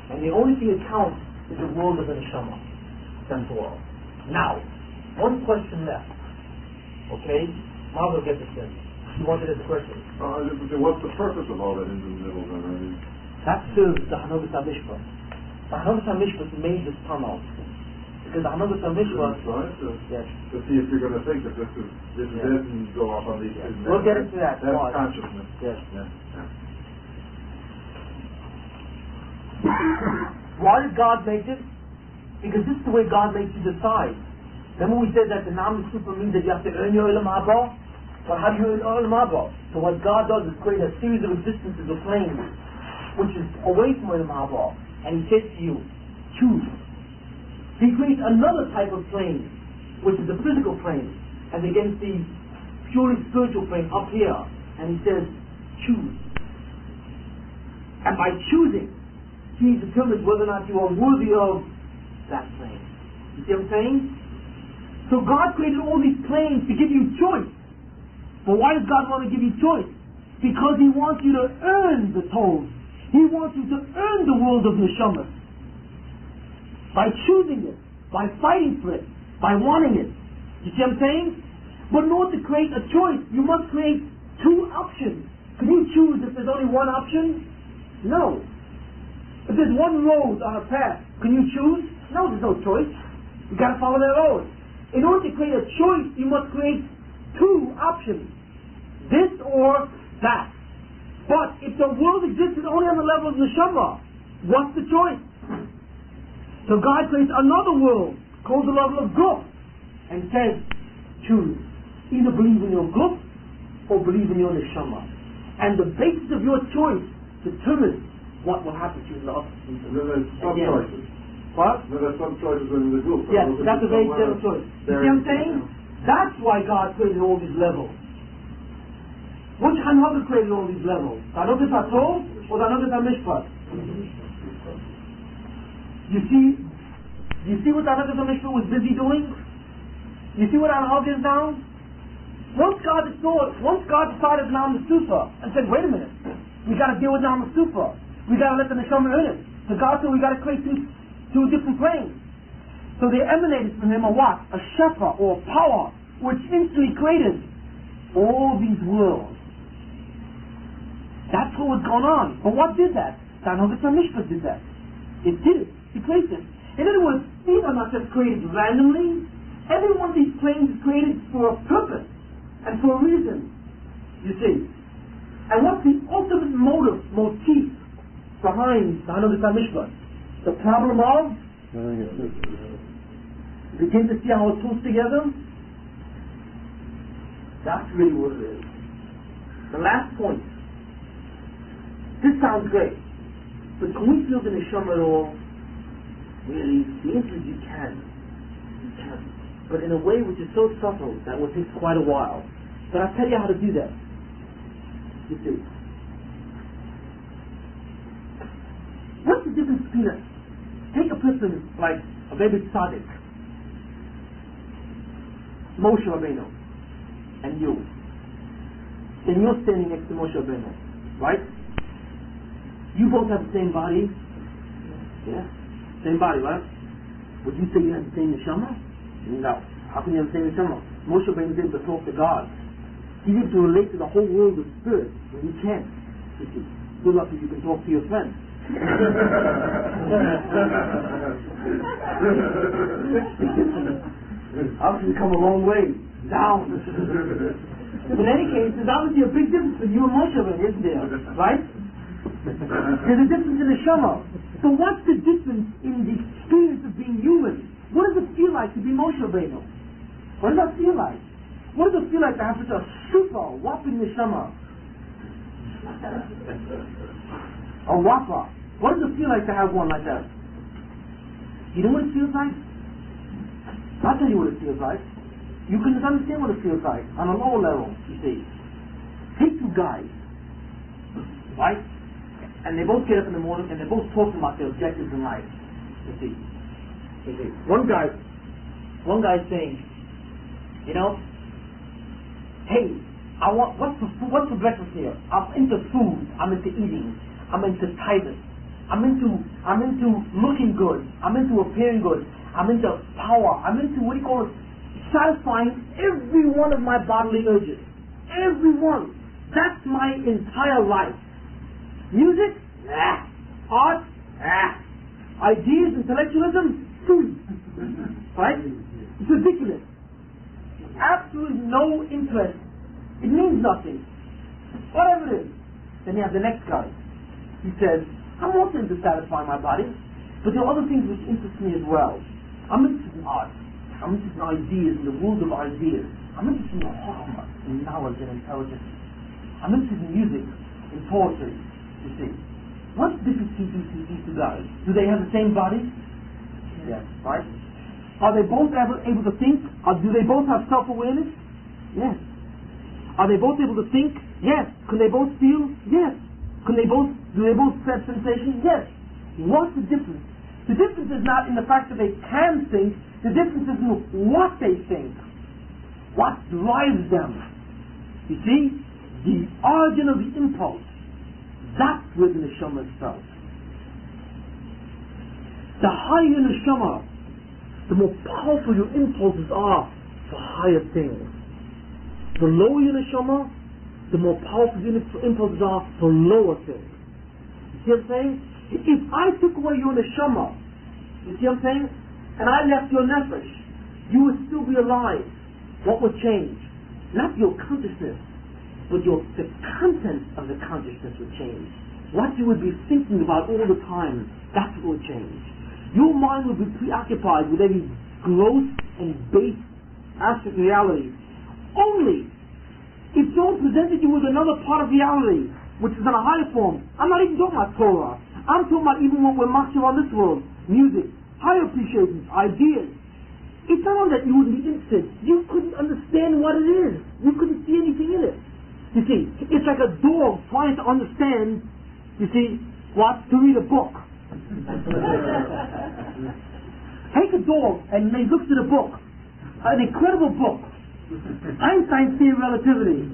And the only thing that counts is the world of the Neshama. That's all. Now, one question left. Okay? Marvel gets this in. You wanted this question. What's the purpose of all that in the middle then? I mean, that serves the Hanagas HaMishpah. The Hanagas HaMishpah made this tunnel. Because the Hanagas HaMishpah... Yes. To see if you're going to think that this is it and go off on these... We'll get into that. That's consciousness. Yes. Yeah. Why did God make this? Because this is the way God makes you decide. Remember we said that the Nam Super means that you have to earn your Olam Haba? But how do you earn Olam Haba? So what God does is create a series of existences of planes, which is away from Olam Haba. And He says to you, choose. He creates another type of plane, which is the physical plane, and against the purely spiritual plane up here. And He says, choose. And by choosing, He determines whether or not you are worthy of that plane. You see what I'm saying? So God created all these planes to give you choice. But why does God want to give you choice? Because He wants you to earn the tolls. He wants you to earn the world of Neshama. By choosing it, by fighting for it, by wanting it. You see what I'm saying? But in order to create a choice, you must create two options. Can you choose if there's only one option? No. If there's one road on a path, can you choose? No, there's no choice. You got to follow that road. In order to create a choice, you must create two options. This or that. But if the world existed only on the level of Neshama, what's the choice? So God creates another world called the level of Guf and says, choose. Either believe in your Guf or believe in your Neshama. And the basis of your choice determines what will happen to you in the other. And then there's some choices. What? Then there's some choices in the group. Yes, that's a very general choice. You see what I'm saying? That's why God created all these levels. Which Hanaga created all these levels? The Hanagas HaTov or the Hanagas HaMishpat? You see what the Hanagas HaMishpat was busy doing? You see what our Hanaga is now? Once God decided Nam Sufa and said, wait a minute, we got to deal with Nam Sufa. We got to let the Neshama earn it. So God said we got to create two different planes. So they emanated from Him a what? A shefa or power, which instantly created all these worlds. That's what was going on. But what did that? The Hanagas HaMishpat did that. It did it. He created it. In other words, these are not just created randomly. Every one of these planes is created for a purpose and for a reason. You see. And what's the ultimate motive, motif behind the Hanagas HaMishpat? The problem of begin to see how it pulls together. That's really what it is. The last point. This sounds great, but can we feel the Neshama at all? Really, the answer is you can. You can. But in a way which is so subtle that will take quite a while. But I'll tell you how to do that. You see. What's the difference between take a person like a baby tzaddik, Moshe Rabbeinu and you, then you're standing next to Moshe Rabbeinu, right? You both have the same body, yeah? Same body, right? Would you say you have the same neshama? No. How can you have the same neshama? Moshe Rabbeinu is able to talk to God. He's able to relate to the whole world of spirit, and you can't. You see, good luck if you can talk to your friend. Obviously, you come a long way down. But in any case, there's obviously a big difference between you and Moshe Rabbeinu, isn't there? Right? There's a difference in the Neshama. So what's the difference in the experience of being human? What does it feel like to be Moshe Rabbeinu? What does that feel like? What does it feel like to have such a super whopping Neshama? A whopper. What does it feel like to have one like that? You know what it feels like? I'll tell you what it feels like. You can understand what it feels like on a lower level, you see. Take two guys, right? And they both get up in the morning and they're both talking about their objectives in life. You see. One guy's saying, you know, hey, I want what's for breakfast here? I'm into food, I'm into eating, I'm into tithing, I'm into looking good, I'm into appearing good, I'm into power, I'm into what do you call it? Satisfying every one of my bodily urges. Every one. That's my entire life. Music? Nah. Art? Nah. Ideas, intellectualism? Right? It's ridiculous. Absolutely no interest. It means nothing. Whatever it is. Then you have the next guy. He says, I'm also into satisfying my body, but there are other things which interest me as well. I'm interested in art. I'm interested in ideas, in the world of ideas. I'm interested in Chachma, in knowledge and intelligence. I'm interested in music, in poetry, you see. What's the difference between these two guys? Do they have the same body? Yes, right? Are they both able to think? Or do they both have self-awareness? Yes. Are they both able to think? Yes. Can they both feel? Yes. Do they both have sensation? Yes. What's the difference? The difference is not in the fact that they can think. The difference is in what they think. What drives them. You see? The origin of the impulse. That's where the neshama is felt. The higher your neshama, the more powerful your impulses are for higher things. The lower your neshama, the more powerful your impulses are for lower things. You see what I'm saying? If I took away your neshama, you see what I'm saying? And I left your nefesh, you would still be alive. What would change? Not your consciousness, but the content of the consciousness would change. What you would be thinking about all the time, that's what would change. Your mind would be preoccupied with every gross and base aspect of reality. Only if someone presented you with another part of reality, which is in a higher form. I'm not even talking about Torah. I'm talking about even what we're marching on this world. Music, higher appreciations, ideas. It's not only that you wouldn't be interested. You couldn't understand what it is. You couldn't see anything in it. You see, it's like a dog trying to understand, you see, what? To read a book. Take a dog and he looks at a book. An incredible book. Einstein's theory of relativity.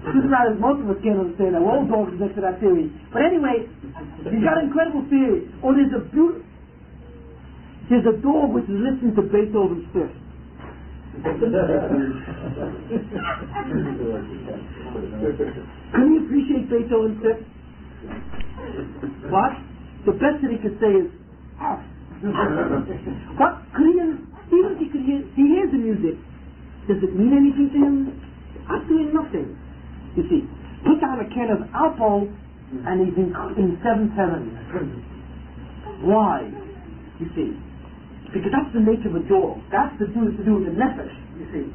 This is not as most of us can't understand that. We're all dogs next to that theory. But anyway, he's got an incredible theory. Or there's a dog which is listening to Beethoven's Fifth. Can you appreciate Beethoven's Fifth? What? The best that he could say is what? Even if he hears the music, does it mean anything to him? Absolutely nothing. You see, put down a can of Alpo and he's in seventh heaven. Why? You see, because that's the nature of a dog. That's to do with the nefesh, you see.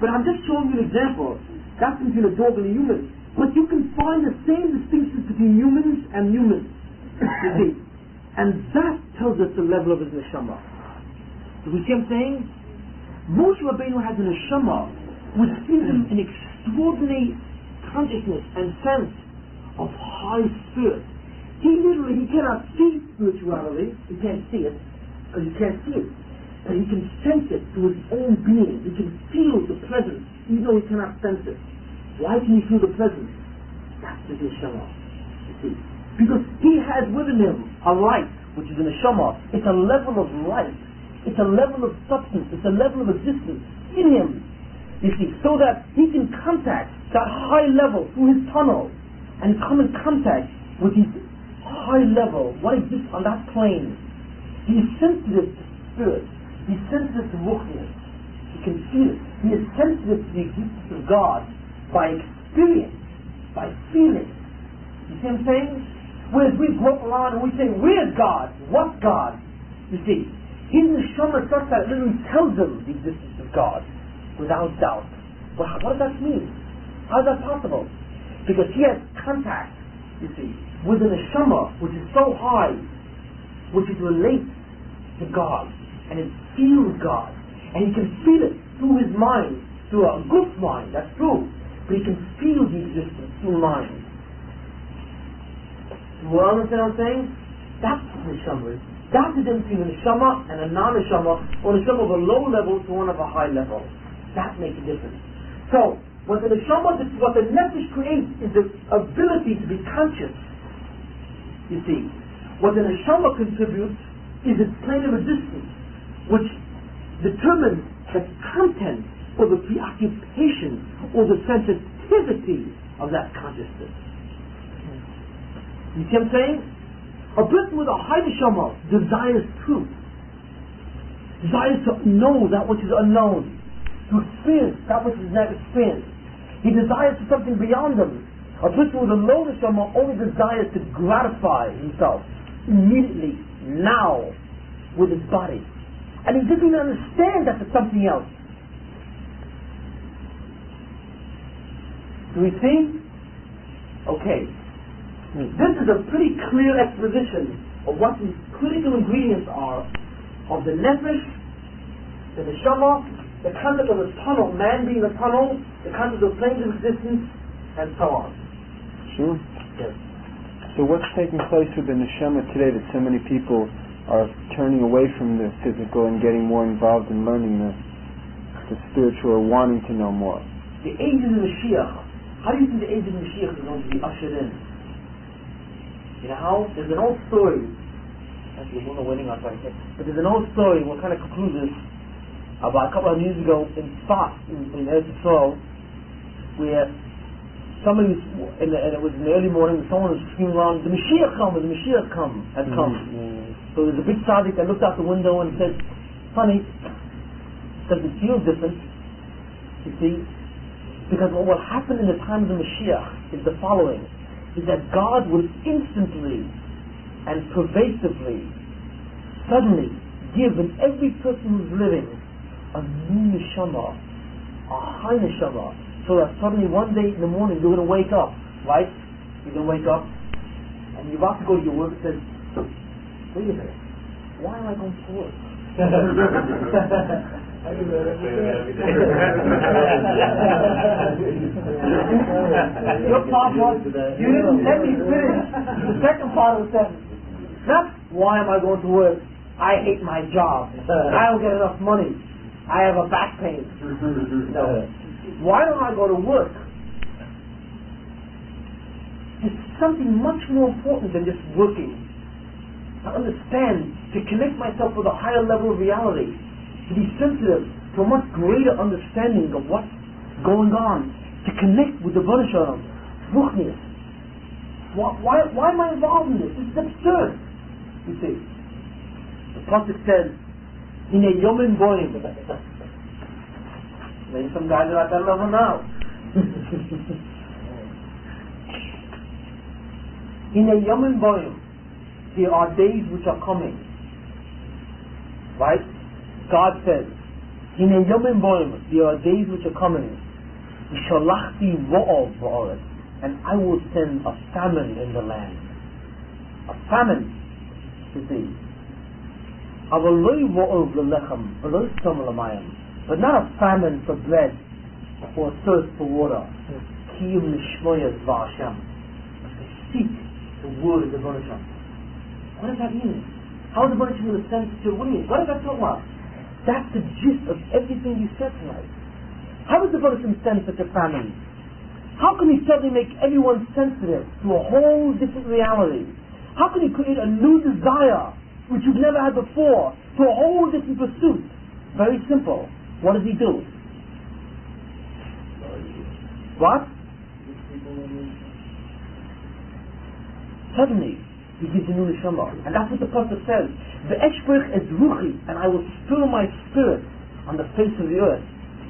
But I'm just showing you an example. That's between a dog and a human. But you can find the same distinctions between humans and humans. You see. And that tells us the level of his neshama. Do we see what I'm saying? Moshe Rabbeinu has a neshama which gives him an extraordinary consciousness and sense of high spirit. He cannot see spirituality. He can't see it. Because you can't see it. but he can sense it through his own being. He can feel the presence, even though he cannot sense it. Why can he feel the presence? That's the Neshama. You see, because he has within him a light, which is the Neshama. It's a level of light. It's a level of substance. It's a level of existence in him. You see, so that he can contact that high level through his tunnel and come in contact with his high level, what exists on that plane. He is sensitive to spirit. He's sensitive to ruchnius. He can feel it. He is sensitive to the existence of God by experience, by feeling. You see what I'm saying? Whereas we grope around and we say, where's God? What's God? You see, his neshama is such that it literally tells him the existence of God without doubt. Well, what does that mean? How is that possible? Because he has contact, you see, with the neshama, which is so high, which it relates to God, and it feels God, and he can feel it through his mind, through a good mind, that's true, but he can feel the existence through mind. You understand what I'm saying? That's what neshama is. That's the difference between a neshama and a non-neshama, or a neshama of a low level to one of a high level. That makes a difference. So, what the neshama, what the nefesh creates is the ability to be conscious. You see, what the neshama contributes is its plane of existence, which determines the content or the preoccupation or the sensitivity of that consciousness. You see what I'm saying? A person with a high neshama desires truth, desires to know that which is unknown, to experience that which is not experienced. He desires for something beyond him. A person with a low neshama only desires to gratify himself immediately, now, with his body. And he doesn't even understand that there's something else. Do we see? Okay. This is a pretty clear exposition of what the critical ingredients are of the nefesh, the neshama, the concept of a tunnel, man being a tunnel, the concept of planes of existence, and so on. Sure. Yes. So what's taking place with the neshama today that so many people are turning away from the physical and getting more involved in learning the spiritual, or wanting to know more? The age of the Mashiach. How do you think the age of the Mashiach is going to be ushered in? You know how? There's an old story. Actually, we're not waiting outside. But there's an old story. What kind of concludes this? About a couple of years ago in Sfat, in Eretz Yisrael, where somebody was, and it was in the early morning, someone was screaming around, the Mashiach come, the Mashiach had come. So there's a big tzaddik that looked out the window and said, funny, does it feel different? You see? Because what will happen in the time of the Mashiach is the following, is that God will instantly and pervasively, suddenly, give in every person who's living a new neshama, a high neshama, so that suddenly one day in the morning you're going to wake up, right? You're going to wake up and you're about to go to your work and says, wait a minute, why am I going to work? I do that every day. Your part was, you didn't let me finish the second part of the sentence. Not, why am I going to work? I hate my job. I don't get enough money. I have a back pain. No. Why don't I go to work? It's something much more important than just working. To understand, to connect myself with a higher level of reality, to be sensitive to a much greater understanding of what's going on, to connect with the Baruch Shalom, ruchnius. Why am I involved in this? This is absurd. You see, the Pasuk says, in a yomin boim. Maybe some guys are at that level now. In a yomin boim, there are days which are coming. Right? God says, in a yomin boim, there are days which are coming. Shalachti ro'ov ba'aretz, and I will send a famine in the land. A famine, you see. But not a famine for bread or thirst for water. Seek the word of the Baruch. What does that mean? How is the Baruch going to send to what does that talk about? That's the gist of everything you said tonight. How does the Baruch sense such a family? How can he suddenly make everyone sensitive to a whole different reality? How can he create a new desire, which you've never had before, to a whole different pursuit? Very simple. What does he do? What? Suddenly, he gives a new neshama. And that's what the Prophet says. Ve'eshprich es ruchi, and I will spill my spirit on the face of the earth.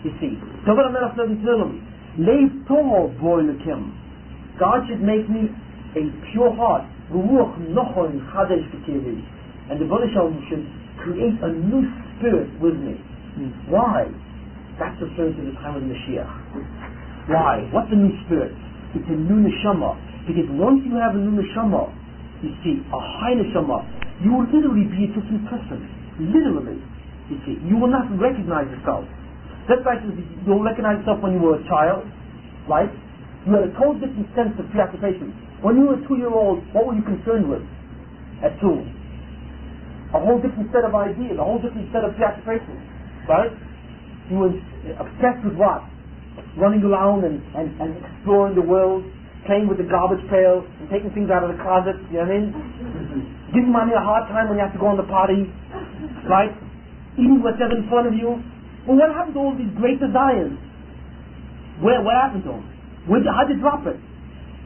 You see, David HaMelech says in Tehillim, Leiv tomo boy lekim. God should make me a pure heart. V'ruach nochon chadesh b'kevi. And the Baruch should create a new spirit with me. Why? That's referring to the time of Mashiach. Why? What's a new spirit? It's a new neshama. Because once you have a new neshama, you see, a high neshama, you will literally be a different person. Literally. You see, you will not recognize yourself. Just like you don't recognize yourself when you were a child, right? You had a totally different sense of preoccupation. When you were a 2-year-old, what were you concerned with at 2? A whole different set of ideas, a whole different set of preoccupations, right? You were obsessed with what? Running around and exploring the world, playing with the garbage pail, and taking things out of the closet, you know what I mean? Giving mommy a hard time when you have to go on the potty, right? Eating whatever in front of you. Well, what happened to all these great desires? What happened to them? How'd you drop it?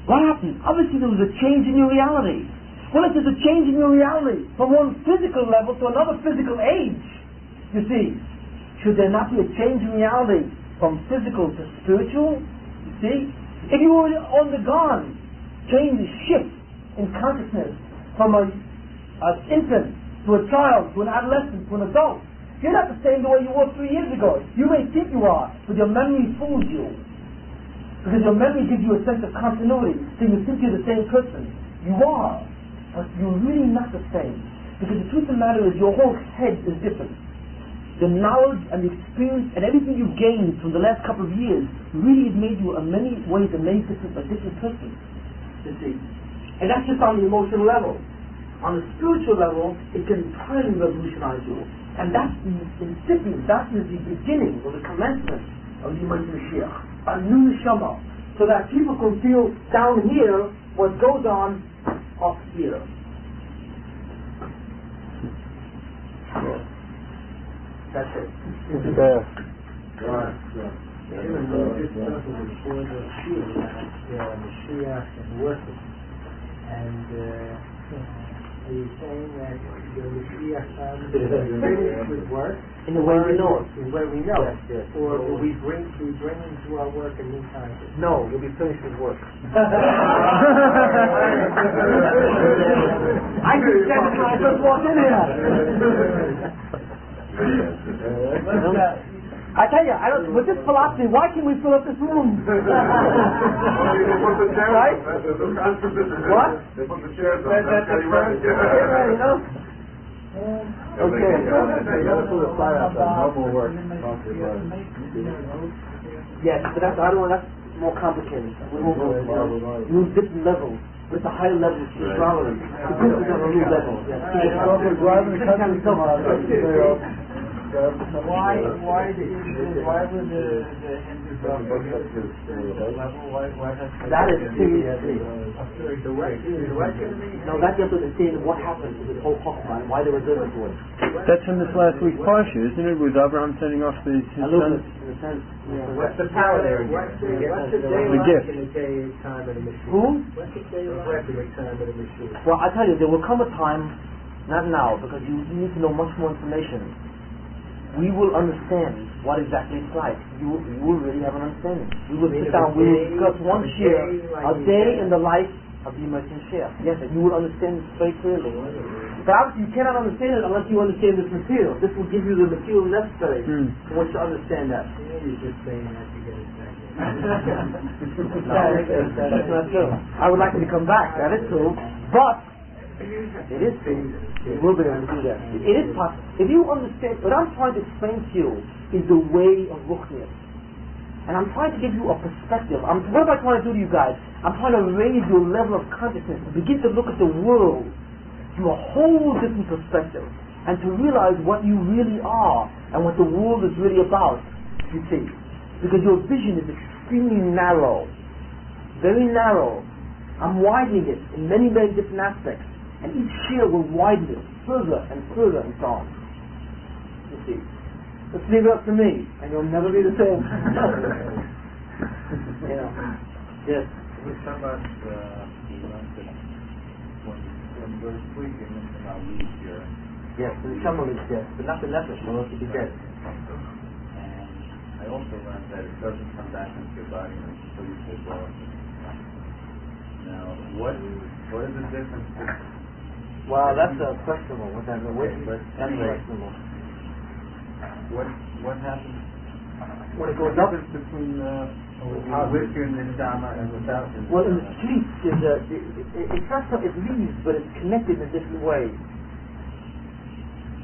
What happened? Obviously there was a change in your reality. Well, if there's a change in your reality from one physical level to another physical age, you see, should there not be a change in reality from physical to spiritual? You see? If you were undergone change, shift in consciousness from an infant to a child, to an adolescent, to an adult, you're not the same the way you were 3 years ago. You may think you are, but your memory fools you. Because your memory gives you a sense of continuity, so you think you're the same person. You are, but you're really not the same. Because the truth of the matter is your whole head is different. The knowledge and the experience and everything you've gained from the last couple of years really has made you in many ways a different person. You see? And that's just on the emotional level. On the spiritual level, it can entirely revolutionize you. And that's the incipient, that is the beginning or the commencement of the Yemei Mashiach. A new neshama. So that people can feel down here what goes on up here. That's it. Even though this stuff is before the Mashiach and worship. And are you saying that the Mashiach is finished with work? In the way we know it. In the way we know it. Yes. Or will we bring into our work a new concept? No, you'll be finished with work. I just said it when I first walked in here. I tell you, with this philosophy, why can't we fill up this room? Right? What? They put the chairs on. You know? Okay. Yes, but that's more complicated. We won't go there. Use different levels. With the higher level of spirituality. The business on a new level. Why were the Hindus that is no, that's just to understand what happened to this whole Chokhmah and why they were driven to it. That's from this last week's Parsha, isn't it? With Abraham sending off his sons? In a sense. What's the power there? What's the gift. in the day and time of the Mashiach? Who? What's the day and time of the Mashiach? Well, I tell you, there will come a time, not now, because you need to know much more information. We will understand what exactly it's like. You will really have an understanding. We will sit down, we will discuss one share, a day in the life of the Yemei Mashiach. Yes, and you will understand this very clearly. But obviously you cannot understand it unless you understand this material. This will give you the material necessary for what you understand that. You're just saying that to get it back. That's not true. I would like you to come back, that is true. But it is true. You will be able to do that. It is possible. If you understand, what I'm trying to explain to you is the way of Ruchnius. And I'm trying to give you a perspective. What am I trying to do to you guys? I'm trying to raise your level of consciousness, to begin to look at the world from a whole different perspective. and to realize what you really are and what the world is really about, you see. Because your vision is extremely narrow, very narrow. I'm widening it in many, many different aspects, and each year will widen it further and further and so on. You see. Just leave it up to me, and you'll never be the same. You know. Yes. We talk about when we're sleeping, and our leaves here. Yes, the Neshama is dead, but not the nefesh, will also be dead. And I also learned that it doesn't come back into your body until you take off. Now, what is the difference? Well, that's questionable. What that means? But That's anyway, questionable. what happens When it goes up, between with your Neshama and without your well, in the Neshama? sleep, it's not so, it leaves, but it's connected in different ways.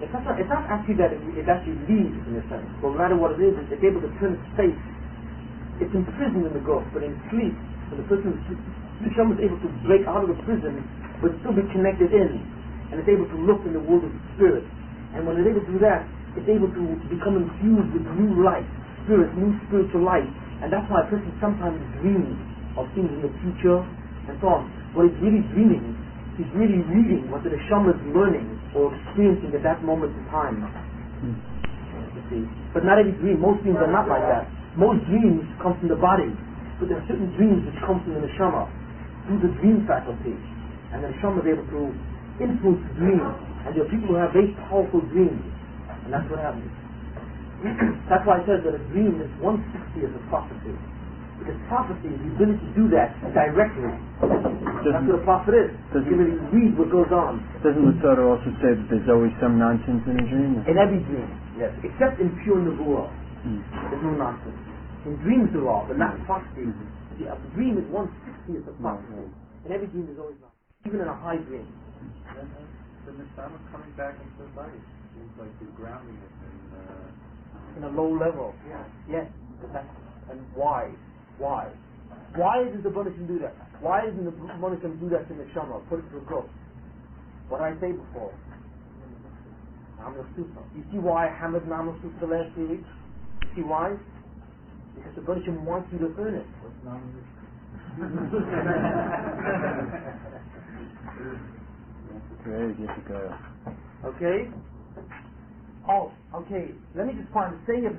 It's not actually that it actually leaves in a sense, but no matter what it is, it's able to turn its face. It's imprisoned in the ghost, but in sleep, when the person's Neshama is able to break out of the prison, but still be connected in, and it's able to look in the world of the spirit. And when it's able to do that, it's able to become infused with new light, spirit, new spiritual light. And that's why a person sometimes dreams of things in the future and so on. What he's really dreaming, he's really reading what the Neshama is learning or experiencing at that moment in time. You see. But not every dream, most dreams are not like that. Most dreams come from the body, but there are certain dreams which come from the Neshama through the dream faculty. And the Neshama is able to influence the dream. And there are people who have very powerful dreams. And that's what happens. That's why it says that a dream is 1/60 of a prophecy. Because prophecy is the ability to do that directly. That's what a prophet is. You can really read what goes on. Doesn't the Torah also say that there's always some nonsense in a dream? In every dream, yes. Except in pure nevuah. There's no nonsense. In dreams there are, but not in prophecy. A dream is 1/60 of a prophecy. In every dream there's always nonsense. Even in a high dream. The Neshama coming back into the body seems like you're grounding it In a low level. Yeah. Yes. And why? Why? Why does the Buddhism do that? Why doesn't the Buddhism do that to the Neshama? Put it to a ghost. What did I say before? Namah Sutra. You see why I hammered Namah Sutra the last 3 weeks? You see why? Because the Buddhism wants you to earn it. What's Namah Great, you have to go. Okay? Oh, okay. Let me just find the saying of the